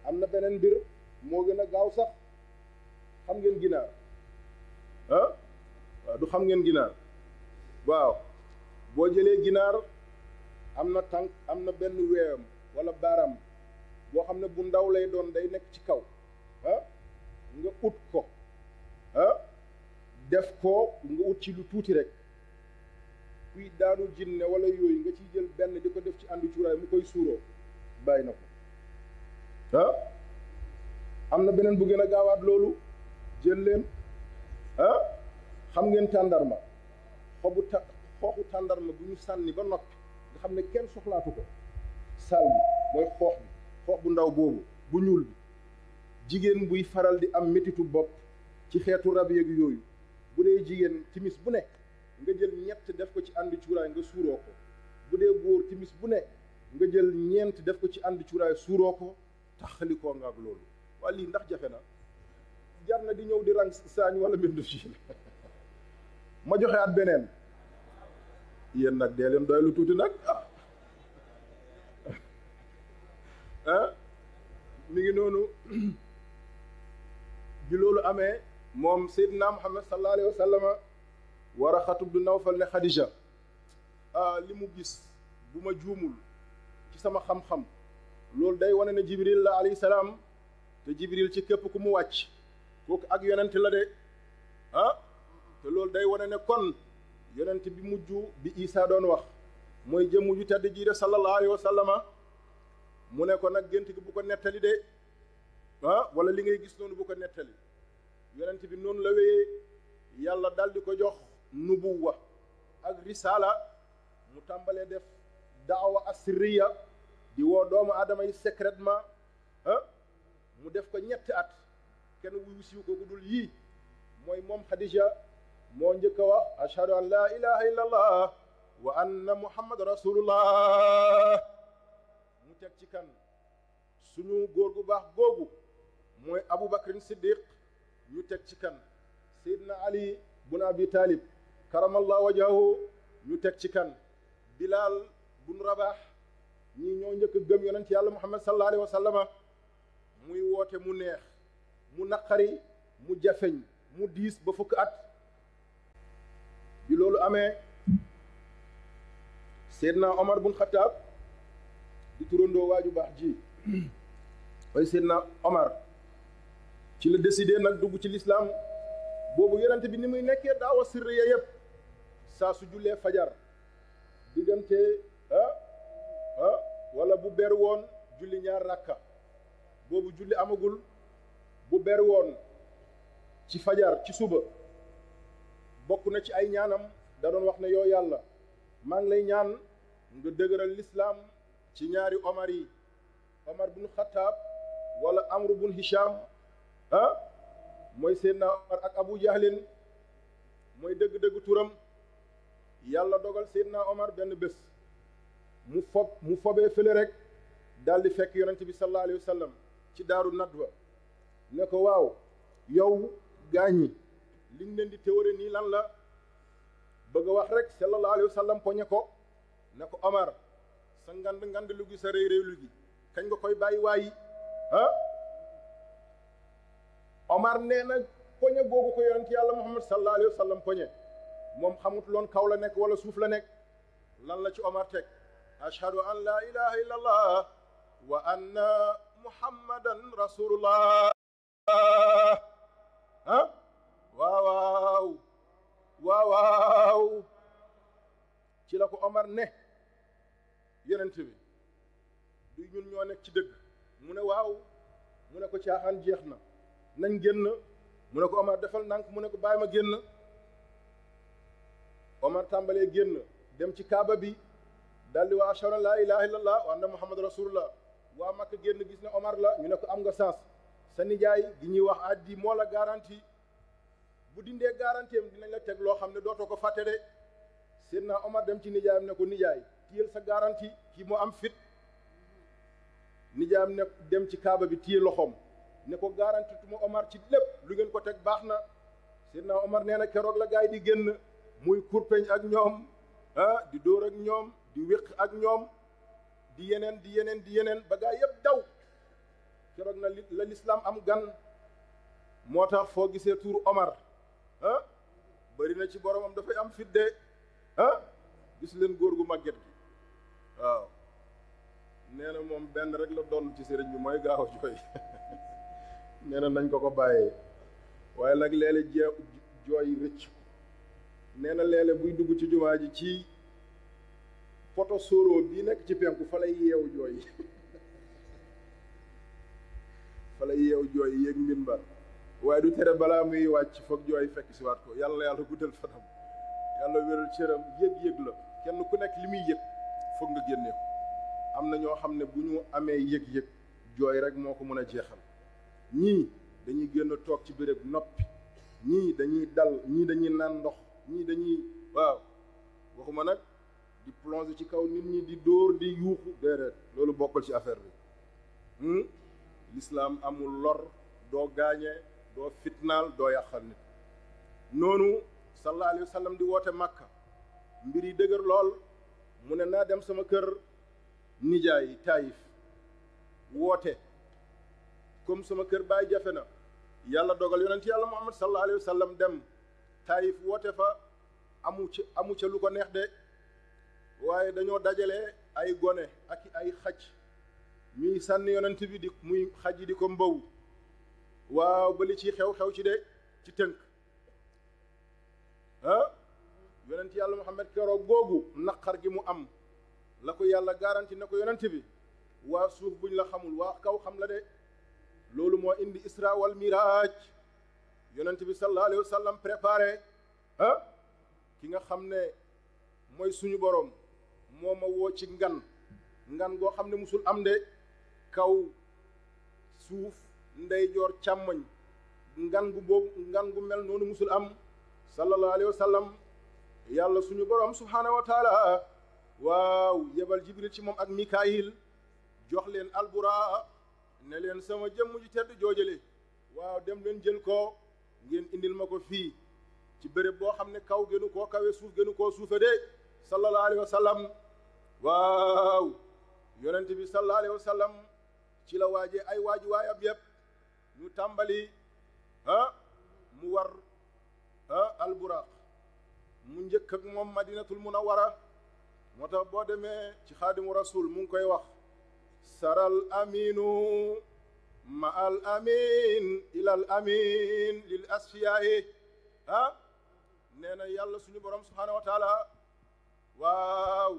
am na beneen mbir moo gën a gaaw sax xam ngeen ginaar waaw du xam ngeen ginaar waaw boo jëlee ginaar am na tànk am na benn weeyam wala baaram boo xam ne bu ndaw lay doon day nekk ci kaw nga ut ko def ko nga ut ci lu tuuti rek kuy daanu jinne wala yooyu nga ciy jël benn di ko def ci àndu cuuraay mu koy suuroo bàyyi na ko am na beneen bu gën a gaawaat loolu jël leen xam ngeen tàndarma xooxu tàndarma bu ñu sànni ba noppi nga xam ne kenn soxlaatu ko sàll bi mooy xoox bu ndaw boobu bu ñuul bi jigéen buy faral di am métitu bopp ci xeetu rab yeeg yooyu bu dee jigéen timis bu nekk nga jël ñett def ko ci ànd cuuraay nga suuroo ko bu dee góor timis bu nekk nga jël ñeent def ko ci ànd cuuraay suuroo ko taxalikoo nga ak loolu waa lii ndax jafe na jar na di ñëw di rang saañ wala mbindu ci ma joxe at beneen yéen nag dee leen doy lu tuuti nag mi ngi noonu bi loolu amee moom Seydina Muhammad sallallahu alayhi wa sallama Waraqatu ibnu Nawfal ne Xadija li mu gis bu ma juumul ci sama xam-xam loolu day wane ne Jibril la alayhi salaam te Jibril ci képp ku mu wàcc kooku ak yonent la de te loolu day wane ne kon yonent bi mujj bi Isaa doon wax mooy jëmm ju tedd ji de sallallahu alayhi wa sallama mu ne ko nag gént gi bu ko nettali de wala li ngay gis noonu bu ko nettali yonent bi noonu la wéyee yàlla dal di ko jox nubuwa ak risaala mu tàmbalee def daawa asriya di woo doomu aadama yi secrètement mu def ko ñetti at kenn wuyu siiw ko ku dul yii mooy moom Xadija moo njëkk a wax ashhadu an laa ilaha illa allah wa anna muhammad rasulullah mu teg ci kan suñu góor gu baax googu mooy Abu Bakrin Siddiq ñu teg ci kan Seydina Ali bun Abi Talib karamallahu wajahu ñu teg ci kan Bilal bun Rabah ñii ñoo njëkk gëm yonent yàlla Muhammad sallallahu alayhi wa sallama muy woote mu neex mu naqari mu jafeñ mu diis ba fukk at bi loolu amee Seydina Omar bun Xattaab di turandoo waaju baax ji mooy Seydina Omar ci la décidé nag dugg ci lislaam. boobu yonent bi ni muy nekkee daawa sirriya yëpp saa su jullee fajar diggante wala bu ber woon julli ñaar rakka boobu julli amagul bu ber woon ci fajar ci suba bokk na ci ay ñaanam da doon wax ne yow yàlla maa ngi lay ñaan nga dëgëral lislaam ci ñaari Omar yi Omar bun Xattaab wala Amru bun Hisham mooy Seydina Omar ak Abu Jahlin mooy dëgg-dëgg turam yàlla dogal Seydina Omar benn bés mu fobee fële rek daal di fekk yonent bi sallallahu alayhi wa sallam ci daaru nadwa ne ko waaw yow gaañi liñ leen di téwére nii lan la bëgg a wax rek sallallahu alayhi wa sallam poñe ko ne ko Omar sa ngand lu gi sa réy réy lu gi kañ nga koy bàyyi waayi Omar nee na poñe googu ko yonent yàlla Muhammad sallallahu alayhi wa sallam poñe moom xamut loon kaw la nekk wala suuf la nekk lan la ci Omar teg ashhadu an la ilaha illa allah wa anna muhammadan rasulullah waaw ci la ko Omar ne yonent bi du ñun ñoo nekk ci dëgg mu ne waaw mu ne ko caaxaan jeex na nañ génn mu ne ko Omar defal ndànk mu ne ko bàyyi ma génn Omar tàmbalee génn dem ci kaaba bi daldi waa ashhadu an laa ilaha illallah wa anna muhammad rasulullah waa Makka génn gis ne Omar la ñu ne ko am nga sens sa nijaay gi ñuy wax addi moo la garanti bu dindee garanti am dinañ la teg loo xam ne dootoo ko fàtte de Seydina Omar dem ci nijaayam ne ko nijaay téyel sa garanti kii moo am fit nijaayam ne dem ci kaaba bi téye loxoom ne ko garanti tuma Omar ci lépp lu ngeen ko teg baax na Seydina Omar nee na keroog la gaay di génn muy kurpeñ ak ñoom di dóor ak ñoom di wéq ak ñoom di yeneen ba gaay yëpp daw keroog na la lislaam am gan moo tax foo gisee tuuru Omar bëri na ci boromam dafay am fidde gis leen góor gu màgget gi waaw nee na moom benn rek la doon ci sëriñ bi mooy gaaw a jooy nee na nañ ko bàyyee waaye nag léeg-léeg jooy rëcc nee na léeg-léeg buy dugg ci jumaa ji ci poto sóoroo bii nekk ci penku fa lay yeewu jooy fa lay yeewu jooy yéeg minbar waaye du tere balaa muy wàcc foog jooy fekk si waat ko yàlla guddal fanam yàlla wéral cëram yëg-yëg la kenn ku nekk li muy yëg foog nga génnee ko am na ñoo xam ne bu ñu amee yëg-yëg jooy rek moo ko mën a jeexal ñii dañuy génn toog ci béréb noppi ñii dañuy dal ñii dañuy naan ndox ñii dañuy waaw waxuma nag di plonger ci kaw nit ñi di dóor di yuuxu déedéet loolu bokkul ci affaire bi l'islam amul lor doo gaañee doo fitnaal doo yàqal nit noonu sallallahu alayhi wa sallam di woote Makka mbir yi dëgër lool mu ne naa dem sama kër nijaay Taayif woote comme sama kër baay jafe na yàlla dogal yonent yàlla Muhammad sallallahu alayhi wa sallam dem Taayif woote fa amu ca lu ko neex de waaye dañoo dajale ay gone ak ay xaj ñuy sànni yonent bi di muy xaj yi di ko mbow waaw ba li ci xew ci de ci tënk yonent yàlla Muhammad keroog googu naqar gi mu am la ko yàlla garanti na ko yonent bi waa suuf buñ la xamul waa kaw xam la de loolu moo indi isra wal miraaj yonent bi sallallahu alayhi wa sallam préparé ki nga xam ne mooy suñu borom moo ma woo ci ngan goo xam ne musul am de kaw suuf ndeyjoor càmmoñ ngan gu mel noonu musul am sallallahu alayhi wa sallam yàlla suñu borom subhaanahu wa taala waaw yebal jibril ci moom ak mikaayil jox leen albura ne leen sama jëmm ji tedd joojale waaw dem leen jël ko ngeen indil ma ko fii ci béréb boo xam ne kaw gënu koo kawe suuf gënu koo suufe de sallallahu alayhi wa sallam waaw yonent bi sallallahu alayhi wa sallam ci la waajee ay waaji waayam yëpp ñu tàmbali mu war alburaq mu njëkk ak moom madinatul munawwara moo tax boo demee ci xaadimu rasul mu ngi koy wax saral aminu ma al amin ila al amin lil asfiyaayi nee na yàlla suñu borom subhaanahu wa taala waaw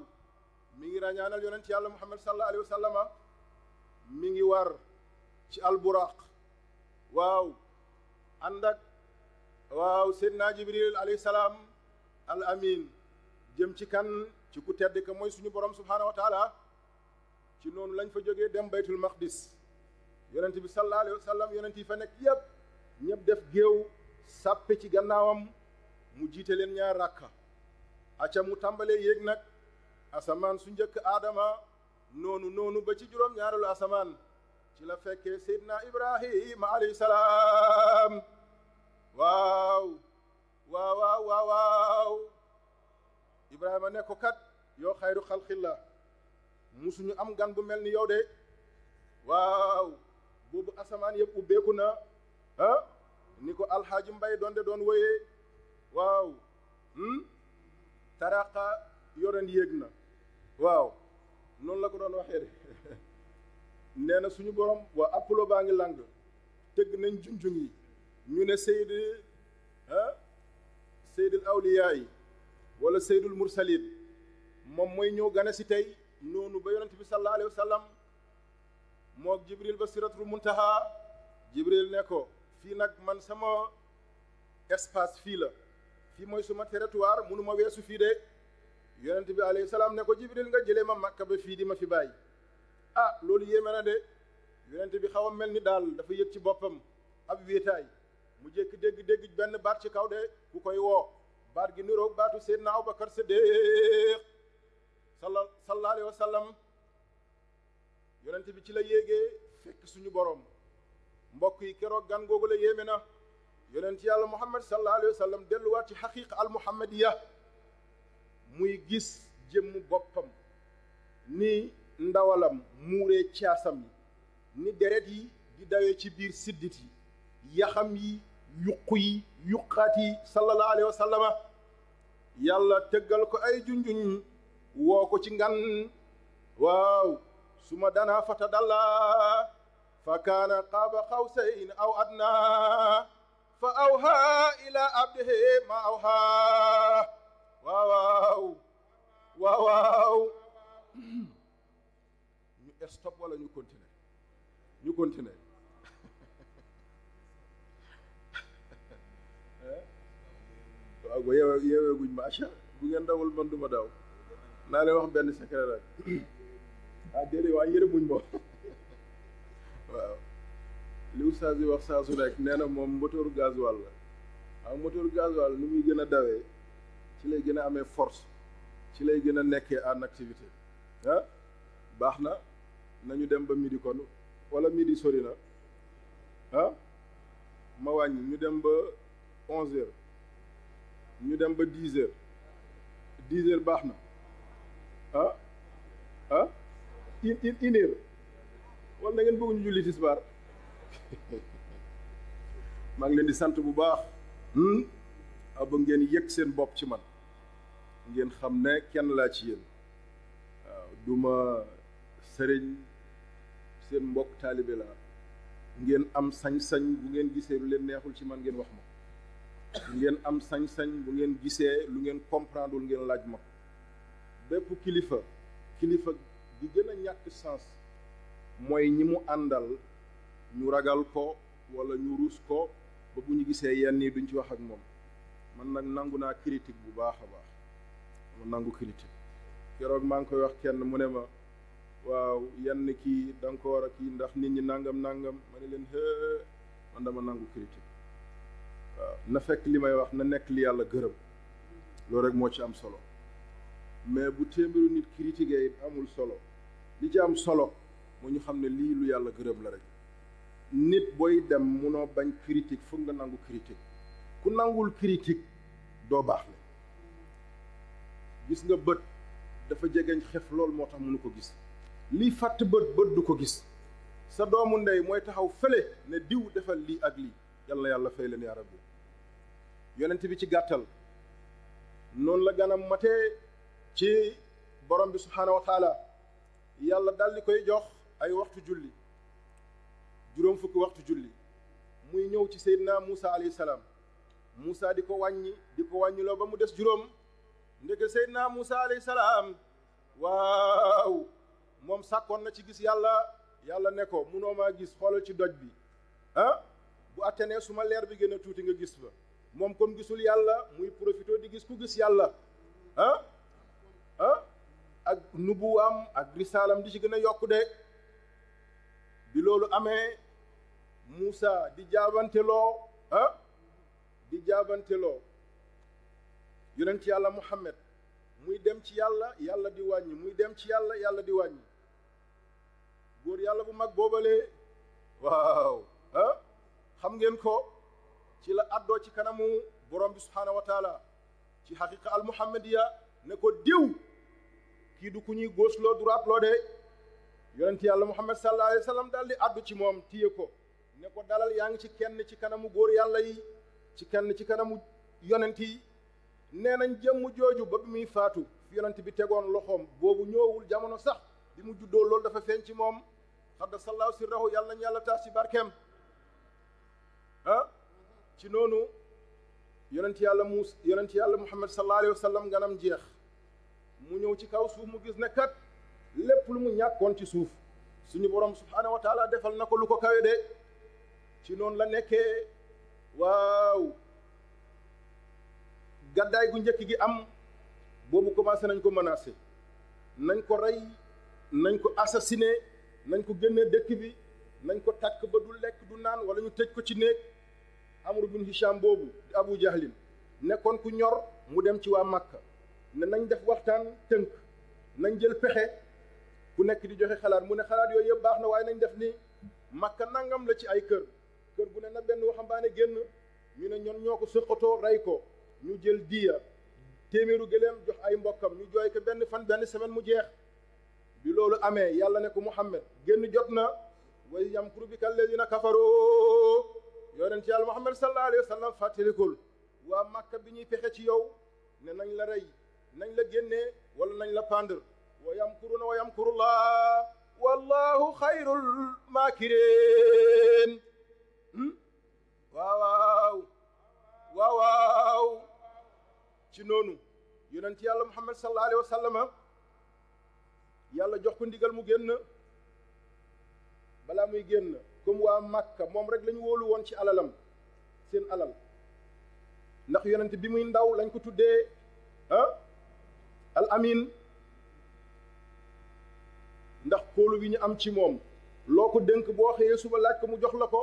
mi ngi ràññaanal yonent yàlla muhammad sallallahu alayhi wa sallama mi ngi war ci alburaq waaw ànd ak waaw seydina jibril alayhi salaam al amin jëm ci kan ci ku tedd ka mooy suñu borom subhaanahu wa taala ci noonu lañ fa jógee dem baytul maqdis yonent bi sallallahu alayhi wa sallam yonent yi fa nekk yépp ñëpp def géew sàppe ci gannaawam mu jiite leen ñaar rakka acca mu tàmbalee yéeg nag asamaan su njëkk aadama noonu ba ci juróom ñaareelu asamaan ci la fekkee seydina ibrahima alayhi salaam waaw ibrahima ne ko kat yow xayru xalqillah musuñu am gan bu mel ni yow de waaw boobu asamaan yëpp ubbeeku na ni ko alxaaji mbay doon woyee waaw taraqa yoren yéeg na waaw noonu la ko doon waxee de nee na suñu borom waa apollo baa ngi lang tëgg nañ junjung yi ñu ne seydul awliyaa yi wala seydul mursalin moom mooy ñëw gane si tey noonu ba yonent bi sallallahu alayhi wa sallam mook jibril ba siratul muntaha jibril ne ko fii nag man sama espace fii la fii mooy suma territoire mënuma weesu fii de yonent bi alayhi salaam ne ko jibril nga jëlee ma makka ba fii di ma fi bàyyi loolu yéeme na de yonent bi xaw a mel ni daal dafa yëg ci boppam ab wéetaay mu jékk dégg benn baat ci kaw de ku koy woo baat gi niroog baatu seydina abubakar siddiq sallallahu alayhi wa sallam yonent bi ci la yéegee fekk suñu borom mbokk yi keroog gan googu la yéeme na yonent yàlla muhammad sallallahu alayhi wa sallam delluwaat ci xaqiqa al muhammadiya muy gis jëmmu boppam ni ndawalam muuree caasam yi ni deret yi di dawee ci biir siddit yi yaxam yi yuqu yi yuqaat yi sallallahu alayhi wa sallama yàlla tëggal ko ay junjuñ woo ko ci ngan waaw suma danaa fata dalla fa kaana qaaba qawsayn aw adna fa awha ila abdihi ma awha waaw ñu stop wala ñu continuer waaw ba yeewee guñ ma acca bu ngeen dawul man duma daw naa leen wax benn secret rek déedéet waaye yërë muñ moom waaw li oustaz yi wax saa su nekk nee na moom moteur gasoil la waaw moteur gasoil ni muy gën a dawee ci lay gën a amee force ci lay gën a nekkee en activité baax na nañu dem ba midi kon wala midi sori na ma wàññi ñu dem ba 11h ñu dem ba 10h 10h baax na une heure wala na ngeen bëgg ñu julli tisbaar maa ngi leen di sant bu baax ba ngeen yëg seen bopp ci man ngeen xam ne kenn laa ci yéen waaw duma sëriñ seen mbokk taalibe laa ngeen am sañ-sañ bu ngeen gisee lu leen neexul ci man ngeen wax ma ngeen am sañ-sañ bu ngeen gisee lu ngeen comprendre ngeen laaj ma bépp kilifa di gën a ñàkk sens mooy ñi mu àndal ñu ragal ko wala ñu ruus ko ba bu ñu gisee yenn yi duñ ci wax ak moom man nag nangu naa critique bu baax a baax ma nangu critique keroog maa ngi koy wax kenn mu ne ma waaw yenn kii da nga ko war a kii ndax nit ñi nangam ma ne leen man dama nangu critique waaw na fekk li may wax na nekk li yàlla gërëm loolu rek moo ci am solo mais bu téeméeru nit critiqué it amul solo li ci am solo moo ñu xam ne lii lu yàlla gërëm la rek nit booy dem munoo bañ critique foog nga nangu critique ku nangul critique doo baax le gis nga bët dafa jegeñ xef lool moo tax mënu ko gis lii fàtt bët du ko gis sa doomu ndey mooy taxaw fële ne diw defal lii ak lii yàlla fay leen yaa rabbi yonent bi ci gàttal noonu la ganam matee ci borom bi subhaanahu wa taala yàlla dal di koy jox ay waxtu julli juróom fukki waxtu julli muy ñëw ci Seydina Moussa alayhi salaam Moussa di ko wàññiloo ba mu des juróom ndeke Seydina Moussa alayhi salaam waaw moom sàkkoon na ci gis yàlla ne ko munoo maa gis xoolal ci doj bi bu attenee su ma leer bi gën a tuuti nga gis fa moom comme gisul yàlla muy profité di gis ku gis yàlla ak nubuwaam ak risaalam di ci gën a yokku de bi loolu amee Moussa di jaabanteloo yonent yàlla Muhammad muy dem ci yàlla di wàññi muy dem ci yàlla di wàññi góor yàlla bu mag boobalee waaw xam ngeen ko ci la addoo ci kanamu borom bi subhaanahu wa taala ci xaqiqa al muhammadiya ne ko diw kii du ku ñuy gauche loo droite loo de yonent yàlla Muhammad sallallahu alayhi wa sallam daal di addu ci moom téye ko ne ko dalal yaa ngi ci kenn ci kanamu góor yàlla yi ci kenn ci kanamu yonent yi nee nañ jëmm jooju ba bi muy faatu fi yonent bi tegoon loxoom boobu ñëwul jamono sax bi mu juddoo loolu dafa feeñ ci moom xadda sallahu sirrahu yàlla nañu yàlla taas ci barkeem ci noonu yonent yàlla Muhammad sallallahu alayhi wa sallam ganam jeex mu ñëw ci kaw suuf mu gis ne kat lépp lu mu ñàkkoon ci suuf suñu borom subhaanahu wa taala defal na ko lu ko kawe de ci noonu la nekkee waaw gàddaay gu njëkk gi am boobu commencé nañ ko menacé nañ ko rey nañ ko assassiné nañ ko génne dëkk bi nañ ko takk ba du lekk du naan wala ñu tëj ko ci néeg Amru bin Hisham boobu di Abu Jahlin nekkoon ku ñor mu dem ci waa Makka ne nañ def waxtaan tënk nañ jël pexe ku nekk di joxe xalaat mu ne xalaat yooyu yëpp baax na waaye nañ def ni Makka nangam la ci ay kër bu ne na benn waxambaane génn ñu ne ñoon ñoo ko sëqatoo rey ko ñu jël diya téeméeru gëléem jox ay mbokkam ñu jooy ko benn fan benn semaine mu jeex bi loolu amee yàlla ne ko Muhammad génn jot na wa yamkuru bika alladina kafaru yonent yàlla Muhammad sallallahu alayhi wa sallam fàttalikul waa Makka bi ñuy pexe ci yow ne nañ la rey nañ la génnee wala nañ la pendre wa yamkuruna wa yamkurullah wallahu xayrul maakirin waaw ci noonu yonent yàlla Muhammad sallallahu alayhi wa sallam yàlla jox ko ndigal mu génn balaa muy génn comme waa Makka moom rek lañu wóolu woon ci alalam seen alal ndax yonent bi muy ndaw lañ ko tuddee al amin ndax kóolu bi ñu am ci moom loo ko dénk boo xëyee suba laaj ko mu jox la ko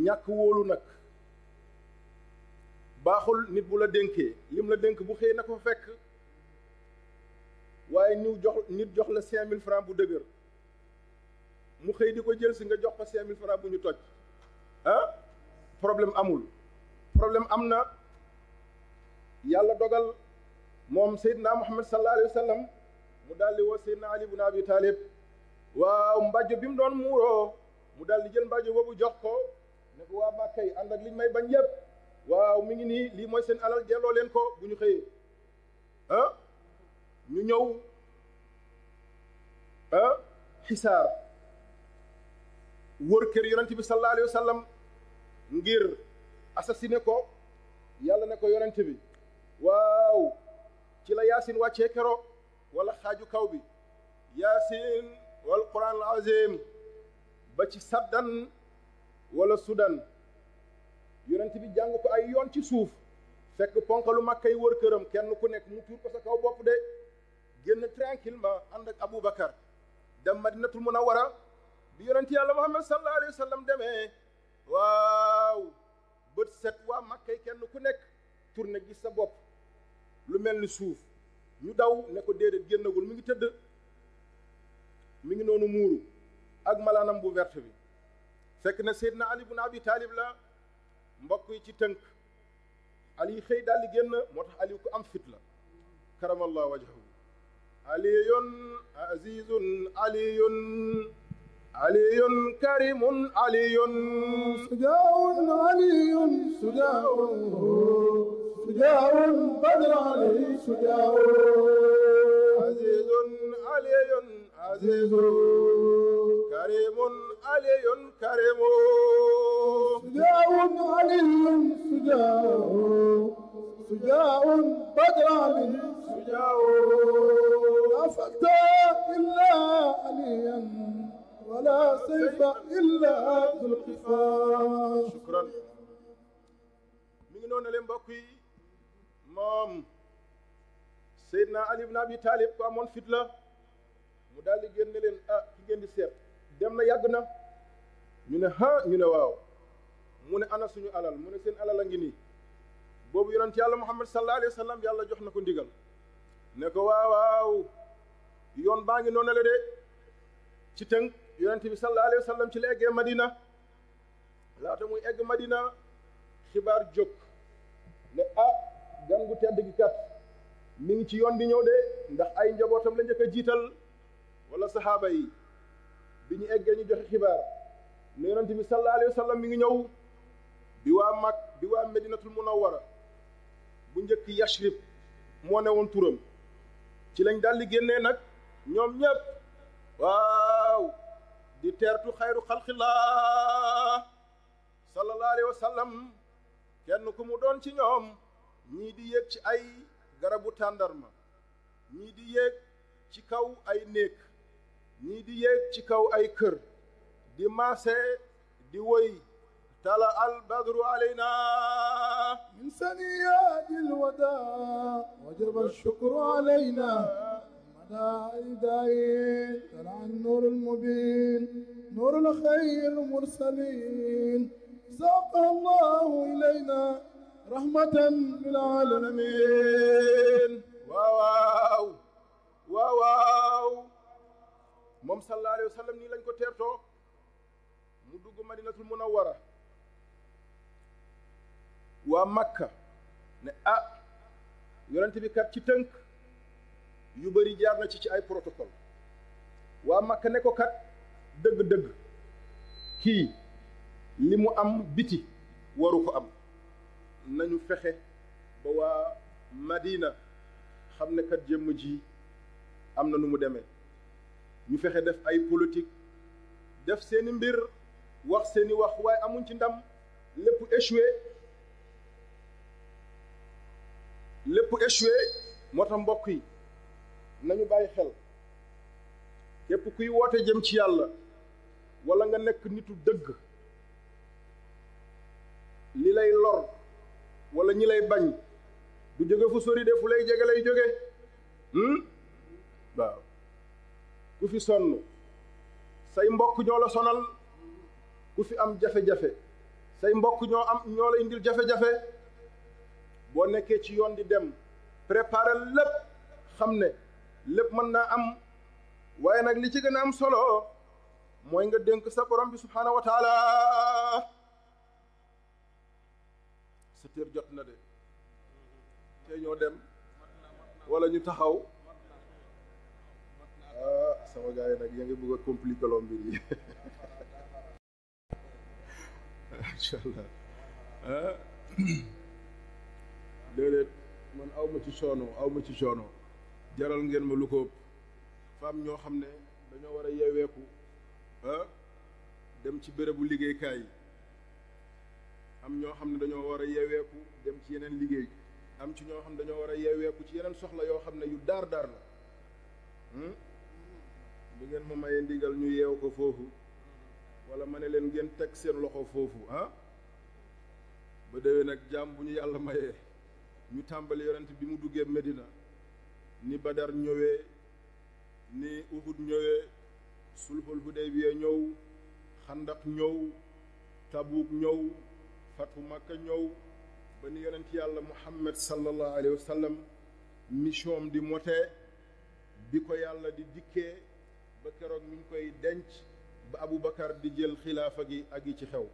ñàkk wóolu nag baaxul nit bu la dénkee lim la dénk bu xëyee na ko fekk waaye nit jox la 5000 francs bu dëgër mu xëy di ko jël si nga jox ko 5000 francs bu ñu toj problème amul problème am na yàlla dogal moom Seydina Muhammad sallallahu alayhi wa sallam mu daal di woo Seydina Ali ibn Abi Talib waaw mbàjjo bi mu doon muuroo mu daal di jël mbàjjo boobu jox ko ne ko waa Makka yi ànd ak liñ may bañ yépp waaw mi ngi nii lii mooy seen alal delloo leen ko bu ñu xëyee ñu ñëw xisaar wër kër yonent bi sallallahu alayhi wa sallam ngir assassiné ko yàlla ne ko yonent bi waaw ci la yaasin wàccee kero wala xaaju kaw bi yaasin wal quran al azim ba ci saddan wala sudan yonent bi jàng ko ay yoon ci suuf fekk ponkalu Makka yi wër këram kenn ku nekk mu tuur ko sa kaw bopp de génn tranquillement ànd ak Aboubacar dem Madinatul Munawwara bi yonent yàlla Muhammad sallallahu alayhi wa sallam demee waaw bët set waa Makka yi kenn ku nekk tourné gis sa bopp lu mel ni suuf ñu daw ne ko déedéet génnagul mi ngi tëdd mi ngi noonu muuru ak malaanam bu verte bi fekk na Seydina Ali ibn Abi Talib la mbokk yi ci tënk Ali xëy daal di génn moo tax Ali ku am fit la karamallahu wajhahu aliyun azizun aliyun aliyun karimun aliyun sujaun aliyun sujaun sujaun badr ali sujaun azizun aliyun azizun كريم علي كريم شجاع علي شجاع بدر علي شجاع لا فتى إلا عليا ولا سيف إلا ذو القفا شكرا mi ngi noonu leen mbokk yi moom Seydina Ali ibn Abi Talib ko amoon fit la mu daal di génne leen ki ngeen di seet dem na yàgg na ñu ne ñu ne waaw mu ne ana suñu alal mu ne seen alal a ngi nii boobu yonent yàlla Muhammad sallallahu alayhi wa sallam yàlla jox na ko ndigal ne ko waaw yoon baa ngi noonu la de ci tënk yonent bi sallallahu alayhi wa sallam ci la eggee Madina laata muy egg Madina xibaar jóg ne gan gu tedd gi kat mi ngi ci yoon di ñëw de ndax ay njabootam la njëkk a jiital wala saxaaba yi bi ñu eggee ñu joxe xibaar ne yonent bi sallallahu alayhi wa sallam mi ngi ñëw bi waa Medinatul Munawwara bu njëkk Yashrib moo ne woon turam ci lañ daal di génnee nag ñoom ñëpp waaw di teertu xayru xalqillah sallallahu alayhi wa sallam kenn ku mu doon ci ñoom ñii di yéeg ci ay garabu tàndarma ñii di yéeg ci kaw ay néeg ñii di yéeg ci kaw ay kër di maase di woy tala al badru alayna من ثنيات الوداع وجب الشكر علينا مدائي طلع النور المبين نور الخير المرسلين ساق الله إلينا رحمة للعالمين waaw waaw moom sallallahu alayhi wa sallam nii lañ ko teertoo mu dugg Madinatul Munawwara waa Makka ne yonent bi kat ci tënk yu bëri jaar na ci ay protocole waa Makka ne ko kat dëgg-dëgg kii li mu am biti waru ko am nañu fexe ba waa Madina xam ne kat jëmm ji am na nu mu demee ñu fexe def ay politique def seeni mbir wax seeni wax waaye amuñ ci ndam lépp échoué moo tax mbokk yi nañu bàyyi xel képp kuy woote jëm ci yàlla wala nga nekk nitu dëgg li lay lor wala ñi lay bañ du jóge fu sori de fu lay jege lay jóge waaw ku fi sonn say mbokk ñoo la sonal ku fi am jafe-jafe say mbokk ñoo la indil jafe-jafe boo nekkee ci yoon di dem préparer lépp xam ne lépp mën naa am waaye nag li ci gën a am solo mooy nga dénk sa borom bi subhaanahu wa taala sa tër jot na de te ñoo dem wala ñu taxaw sama gars yi nag yaa ngi bëgg a compliquer loo mbir yi incha allah déedéet man aw ma ci coono jaral ngeen ma lu ko fam ñoo xam ne dañoo war a yeeweeku dem ci bérébu liggéeykaay yi am ñoo xam ne dañoo war a yeeweeku dem ci yeneen liggéey am ci ñoo xam ne dañoo war a yeeweeku ci yeneen soxla yoo xam ne yu daar la bu ngeen ma mayee ndigal ñu yeew ko foofu wala ma ne leen ngeen teg seen loxo foofu ba déwee nag jàmm bu ñu yàlla mayee ñu tàmbali yonent bi mu duggee Medina ni Badar ñëwee ni Uhud ñëwee sulhul Hudaybiya ñëw Xandaq ñëw Tabuk ñëw Fatu Makka ñëw ba ni yonent yàlla Muhammad sallallahu alayhi wa sallam mission di motee bi ko yàlla di dikkee ba keroog mi ngi koy denc ba Aboubacar di jël xilaafa gi ak yi ci xew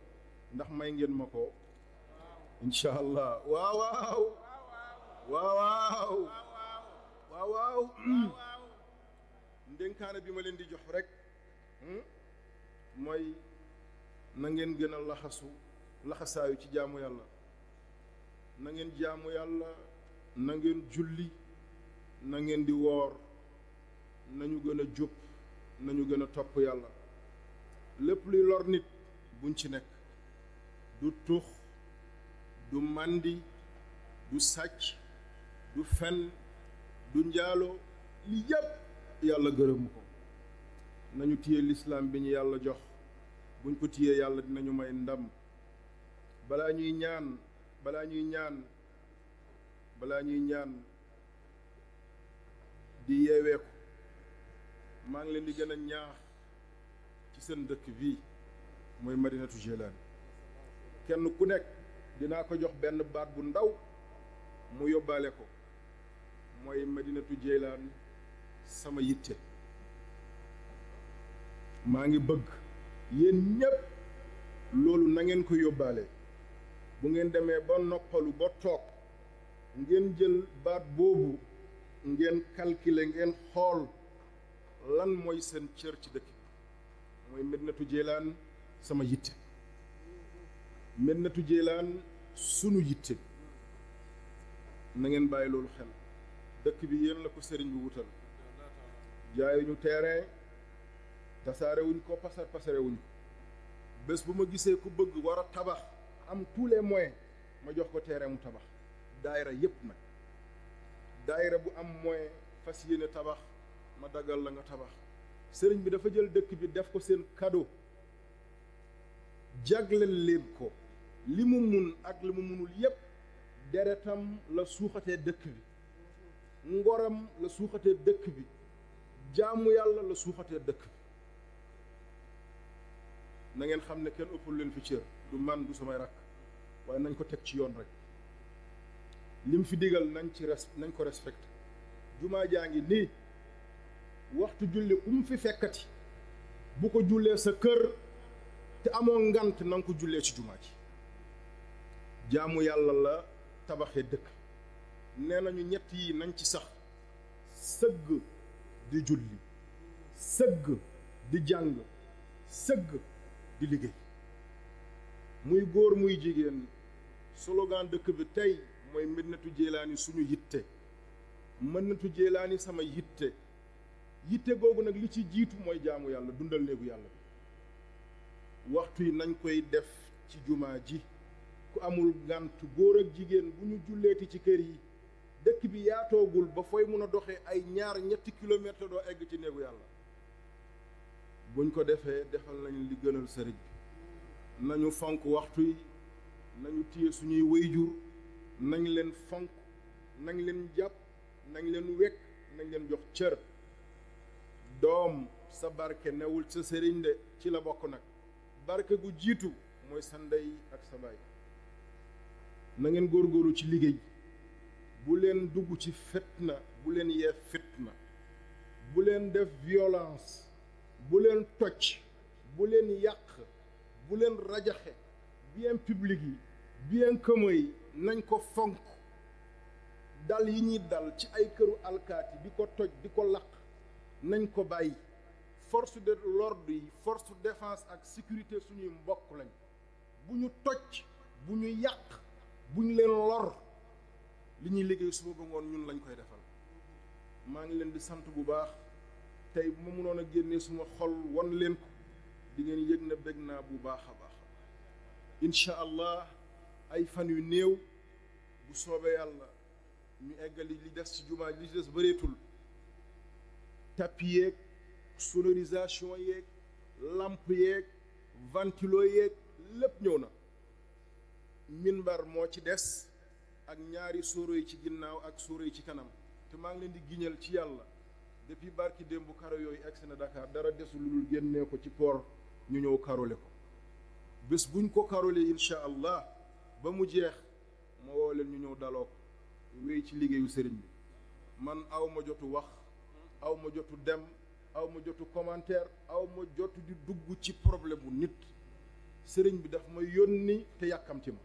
ndax may ngeen ma ko incha allah waaw ndénkaane bi ma leen di jox rek mooy na ngeen gën a laxasaayu ci jaamu yàlla na ngeen jaamu yàlla na ngeen julli na ngeen di woor nañu gën a jub nañu gën a topp yàlla lépp luy lor nit buñ ci nekk, du tux, du màndi, du sàcc, du fen, du njaalo, li yépp yàlla gërëmu ko. nañu téye lislaam bi ñu yàlla jox, buñ ko téyee yàlla dinañu may ndam. balaa ñuy ñaan di yeeweeku, maa ngi leen di gën a ñaax ci seen dëkk bii mooy Madinatu Jeylaan. kenn ku nekk dinaa ko jox benn baat bu ndaw mu yóbbaale ko, mooy Madinatu Jeylaan sama yitte. maa ngi bëgg yéen ñépp loolu na ngeen ko yóbbaale. bu ngeen demee ba noppalu ba toog, ngeen jël baat boobu ngeen calculer, ngeen xool lan mooy seen cër ci dëkk bi. mooy Madinatu Jeylaan sama yitte, Madinatu Jeylaan sunu yitte. na ngeen bàyyi loolu xel. dëkk bi yéen la ko sëriñ bi wutal. jaayuñu terrain, tasaarewuñ ko, pasarewuñ ko. bés bu ma gisee ku bëgg war a tabax, am tous les moyens, ma jox ko terrain mu tabax. daayira yépp nag, daayira bu am moyen fas yéene tabax, ma daggal la nga tabax. sëriñ bi dafa jël dëkk bi def ko seen cadeau, jagleel leen ko. li mu mun ak li mu munul yépp, deretam la suuxatee dëkk bi, ngoram la suuxatee dëkk bi, jaamu yàlla la suuxatee dëkk bi. na ngeen xam ne kenn ëppul leen fi cër, du man du samay rakk, waaye nañ ko teg ci yoon rek. lim fi digal nañ ko respecté. jumaa jaa ngi nii, waxtu julli fi fekkati, bu ko jullee sa kër te amoo ngant na nga ko jullee ci jumaa ji. jaamu yàlla la tabaxee dëkk. nee nañu ñett yi nañ ci sax: sëgg di julli, sëgg di jàng, sëgg di liggéey. muy góor muy jigéen, slogan dëkk bi tey mooy Madinatu Jeylaani suñu yitte. Madinatu Jeylaani sama yitte. yitte googu nag li ci jiitu mooy jaamu yàlla, dundal néegu yàlla bi. waxtu yi nañ koy def ci jumaa ji. ku amul ngànt, góor ak jigéen, bu ñu julleeti ci kër yi. dëkk bi yaatoogul ba fooy mun a doxee ay ñetti kilomètres doo egg ci néegu yàlla. buñ ko defee defal nañ li gënal sëriñ bi. nañu fonk waxtu yi, nañu téye suñuy wayjur, nañ leen fonk, nañ leen jàpp, nañ leen wekk, nañ leen jox cër. doom sa barke newul sa sëriñ de, ci la bokk nag. barke gu jiitu mooy sa ndey ak sa baay. na ngeen góorgóorlu ci liggéey. bu leen dugg ci fitna, bu leen yee fitna, bu leen def violence, bu leen toj, bu leen yàq, bu leen rajaxe. bien public yi, bien commun yi nañ ko fonk. dal yi ñuy dal ci ay këru alkaati di ko toj, di ko laq, nañ ko bàyyi. force de l'ordre yi, force de défense ak sécurité suñuy mbokk lañ. bu ñu toj, bu ñu yàq, bu ñu leen lor. li ñuy liggéey suba ba ngoon ñun lañ koy defal. maa ngi leen di sant bu baax. tey bu ma mënoon a génnee suma xol wan leen ko, di ngeen yëg na bég naa bu baax a baax. incha allah ay fan yu néew bu soobee yàlla ñu eggali li des ci jumaa li des bëreetul. tapis yeeg, sonorisation yeeg, lampe yeeg, ventilo yeeg, lépp ñëw na. minbar moo ci des ak ñaari sóoro yi ci ginnaaw ak sóoro yi ci kanam. te maa ngi leen di giñal ci yàlla, depuis barki démb karo yooyu egsi na Dakar, dara desul lu dul génnee ko ci port ñu ñëw karole ko. bés buñ ko karole incha allah ba mu jeex, ma woo leen ñu ñëw daloo ko, wéy ci liggéeyu sëriñ bi. man aw ma jotu wax, aw ma jotu dem, aw ma jotu commentaire, aw ma jotu di dugg ci problème bu nit. sëriñ bi daf ma yónni te yàkkamti ma.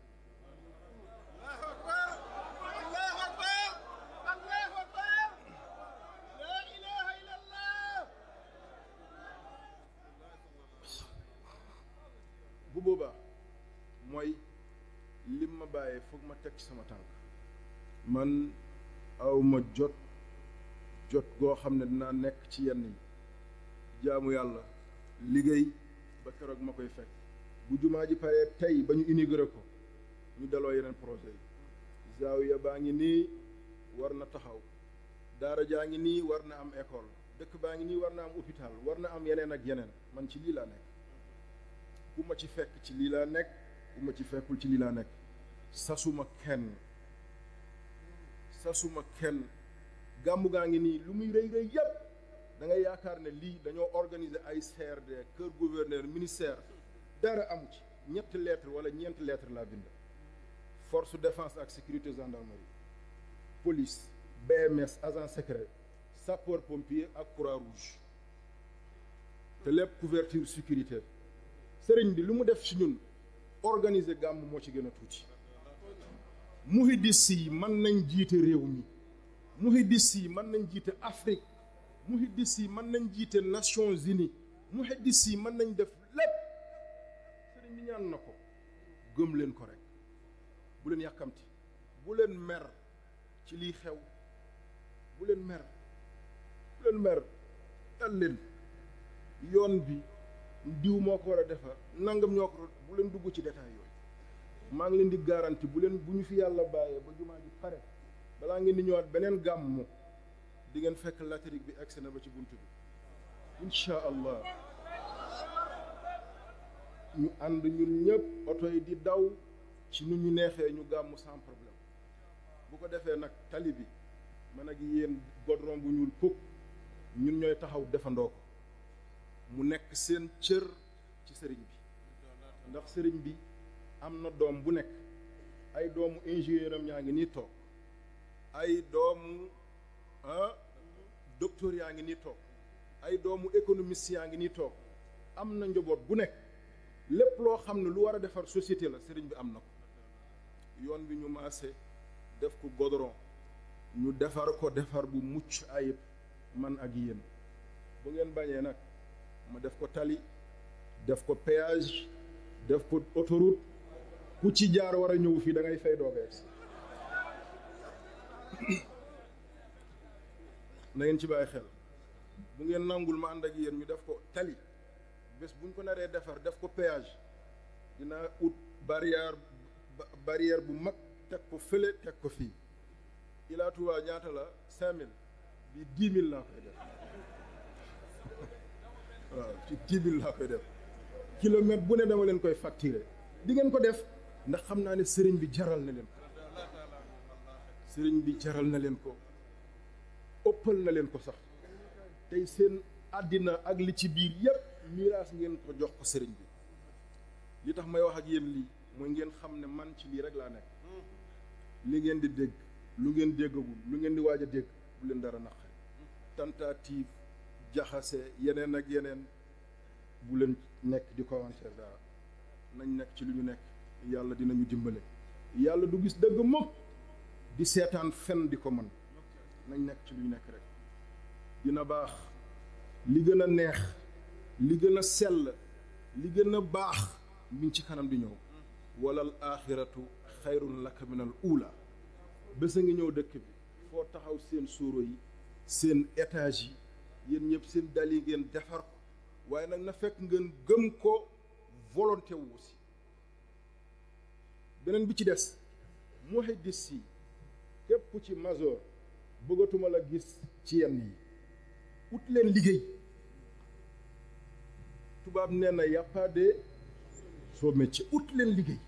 bu boobaa mooy lim ma bàyyee foog ma teg ci sama tànk. man awma jot goo xam ne dinaa nekk ci yenn yi. jaamu yàlla, liggéey, ba keroog ma koy fekk bu jumaa ji paree tey ba ñu inauguré ko ñu daloo yeneen projet yi zaawiya baa ngi nii war na taxaw daara jaa ngi nii war na am école dëkk baa ngi nii war na am hôpital war na am yeneen ak yeneen man ci lii laa nekk ku ma ci fekk ci lii laa nekk ku ma ci fekkul ci lii laa nekk sasuma kenn gàmmu gaa ngi nii lu muy rëy rëy yépp da ngay yaakaar ne lii dañoo organiser ay CRD kër gouverneur ministère dara amu ci ñetti lettre wala ñeenti lettre laa bind force défense ak sécurité gendarmerie police BMS agent secret sapeur pompier ak croix rouge te lépp couverture sécurité sëriñ bi lu mu def ci ñun organiser gàmm moo ci gën a tuuti muhiddis yi mën nañ jiite réew mi muhiddis yi mën nañ jiite Afrique muhiddis yi mën nañ jiite Nations Unies muhiddis yi mën nañ def lépp sëriñ bi ñaan na ko gëm leen ko rek bu leen yàkkamti bu leen mer ci liy xew bu leen mer dal leen yoon bi diw moo ko war a defar nangam ñoo ko bu leen dugg ci détail yooyu maa ngi leen di garanti bu ñu fi yàlla bàyyee ba jumaa ji pare balaa ngeen di ñëwaat beneen gàmmu di ngeen fekk latérique bi egsi na ba ci bunt bi incha allah ñu ànd ñun ñëpp oto yi di daw ci nu ñu neexee ñu gàmmu sans problème bu ko defee nag tali bi man ak yéen godron bu ñuul kukk ñun ñooy taxaw defandoo ko mu nekk seen cër ci sëriñ bi ndax sëriñ bi am na doom bu nekk ay doomu ingénieur am ñaa ngi nii toog ay doomu docteur yaa ngi nii toog ay doomu économiste yaa ngi nii toog am na njaboot bu nekk lépp loo xam ne lu war a defar société la sëriñ bi am na ko yoon bi ñu maase def ko goudron ñu defar ko defar bu mucc ayib man ak yéen bu ngeen bañee nag ma def ko tali def ko péage def ko autoroute ku ci jaar war a ñëw fii da ngay fay doogees na ngeen ci bàyyi xel bu ngeen nangul ma ànd ak yéen ñu def ko tali bés buñ ko naree defar def ko péage dinaa ut barrière bu mag teg ko fële teg ko fii Ila Touba ñaata la 5000 bi 10 000 laa koy def waaw ci 10 000 laa koy def kilomètre bu ne dama leen koy facturer di ngeen ko def ndax xam naa ne sëriñ bi jaral na leen ko ëppal na leen ko sax tey seen àddina ak li ci biir yépp miraas ngeen ko jox ko sëriñ bi li tax may wax ak yéen lii mooy ngeen xam ne man ci lii rek laa nekk li ngeen di dégg lu ngeen déggagul lu ngeen di waaj a dégg bu leen dara naqari tentative jaxase yeneen ak yeneen bu leen nekk di commentaire dara nañ nekk ci lu ñu nekk yàlla dinañu dimbale yàlla du gis dëgg mukk di seetaan fen di ko mën nañ nekk ci lu ñu nekk rek dina baax li gën a neex li gën a sell li gën a baax mi ngi ci kanam di ñëw walal aaxiratu xayrun laka minal uula bés a ngi ñëw dëkk bi foo taxaw seen suuro yi seen étage yi yéen ñëpp seen dal yi ngeen defar ko waaye nag na fekk ngeen gëm ko volonté wu aussi beneen bi ci des muhiddis yi képp ku ci major bëggatuma la gis ci yenn yi ut leen liggéey tubaab nee na y a pas de sot métier ut leen liggéey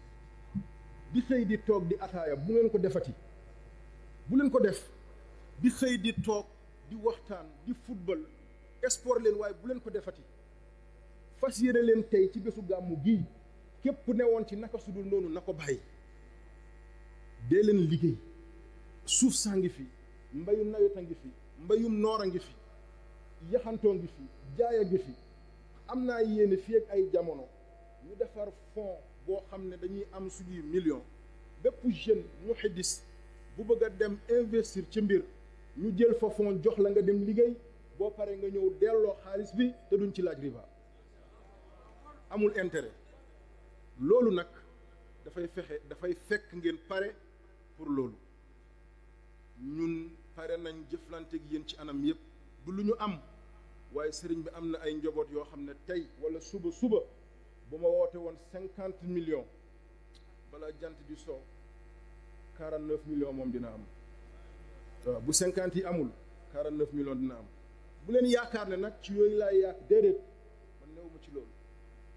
di xëy di toog di ataaya bu ngeen ko defati bu leen ko def di xëy di toog di waxtaan di football sport leen waaye bu leen ko defati fas yéene leen tey ci bésu gàmmu gii képp ku newoon ci naka sudul noonu na ko bàyyi dee leen liggéey suuf saa ngi fi mbayum nawet a ngi fi mbayum noor a ngi fi yaxantoo ngi fi jaay a ngi fi am naa yéene fii ak ay jamono ñu defar fond boo xam ne dañuy am suñuy million bépp jeune muhiddis bu bëgg a dem investir ci mbir ñu jël fa fond jox la nga dem liggéey boo paree nga ñëw delloo xaalis bi te duñ ci laaj riba amul intérêt loolu nag dafay fekk ngeen pare pour loolu ñun pare nañ jëflante ak yéen ci anam yëpp du lu ñu am waaye sëriñ bi am na ay njaboot yoo xam ne tey wala suba bu ma woote woon 50 millions balaa jant di soo 49 millions moom dina am waaw bu 50 yi amul 49 millions dina am bu leen yaakaar ne nag ci yooyu laay déedéet man newuma ci loolu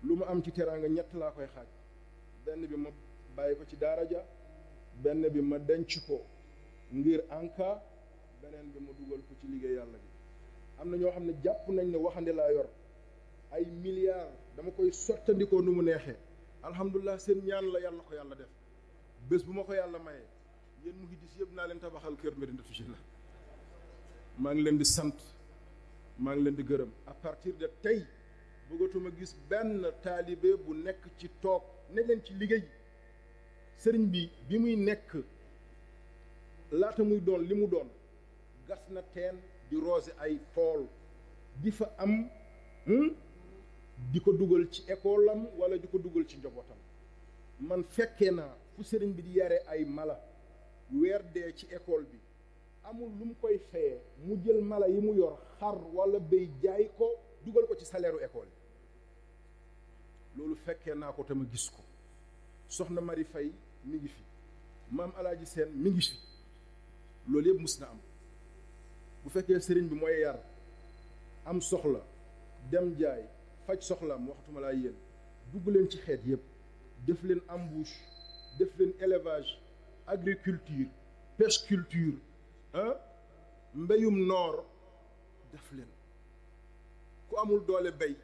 lu ma am ci teraanga ñett laa koy xaaj benn bi ma bàyyi ko ci daara ja benn bi ma denc ko ngir anka beneen bi ma dugal ko ci liggéey yàlla bi am na ñoo xam ne jàpp nañ ne waxande laa yor ay milliards dama koy sottandikoo nu mu neexee alhamdulilah seen ñaan la yàlla ko yàlla def bés bu ma ko yàlla mayee yéen mu ngi gis yëpp naa leen tabaxal kër Médinatoul Djillah maa ngi leen di sant maa ngi leen di gërëm à partir de tey bëggatuma gis benn taalibe bu nekk ci toog ne leen ci liggéey sëriñ bi muy nekk laata muy doon li mu doon gas na teen di roose ay tool di fa am di ko dugal ci école am wala di ko dugal ci njabootam man fekkee naa fu sëriñ bi di yare ay mala weer dee ci école bi amul lu mu koy fayee mu jël mala yi mu yor xar wala béy jaay ko dugal ko ci salaire u école bi loolu fekkee naa ko te ma gis ko soxna Mari Fay mi ngi fi maam Alaaji Seen mi ngi fi loolu yëpp mus na am bu fekkee sëriñ bi mooy yar am soxla dem jaay faj soxlaam waxtuma laa yéen dugg leen ci xeet yëpp def leen embouche def leen élevage agriculture pêche culture mbéyum noor def leen ku amul doole bay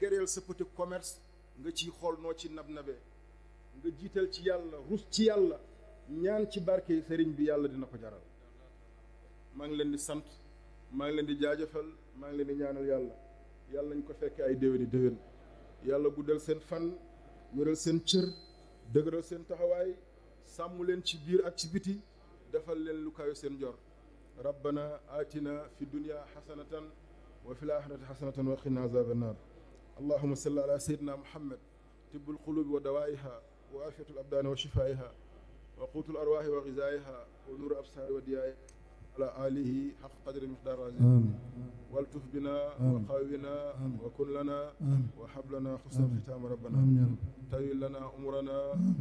kereel sa petit commerce nga ciy xool noo ci nab-nabee nga jiital ci yàlla rus ci yàlla ñaan ci barke sëriñ bi yàlla dina ko jaral maa ngi leen di sant maa ngi leen di jaajëfal maa ngi leen di ñaanal yàlla yàlla nañ ko fekkee ay déwéni déwén yàlla guddal seen fan wéral seen cër dëgëral seen taxawaay sàmm leen ci biir ak ci biti defal leen lu kayo seen jor rabbana atina fi dunya xasanatan wa fi l axirati xasanatan wa qina azab annar allahuma salli ala sayyidina muhammad tibbul qulubi wa dawaiha wa afiyatul abdaani wa shifaiha wa quutul arwaahi wa gizaiha wa nuuru absaari wa diyaayi ala alihi xaq qadri miqdaar azim waltuf bina wa qawwina wa kun lana wa hab lana xusna xitaam rabbana tawil lana umrana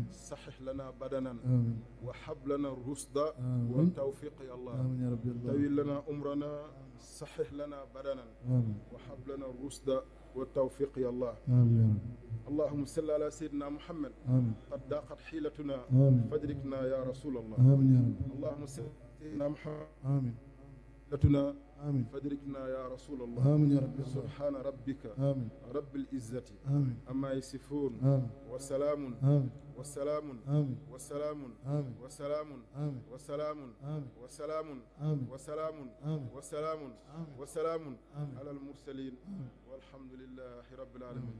saxix lana badanan wa hab lana rusda wa tawfiq ya allah tawil lana umrana saxix lana badanan wa hab lana rusda wa tawfiq ya allah اللهم صل على سيدنا محمد قد ضاقت حيلتنا فادركنا يا رسول الله اللهم صل على سيدنا محمد حيلتنا فادركنا يا رسول الله يا رب سبحان ربك رب العزة أما يصفون وسلام وسلام وسلام وسلام وسلام وسلام وسلام وسلام وسلام على المرسلين والحمد لله رب العالمين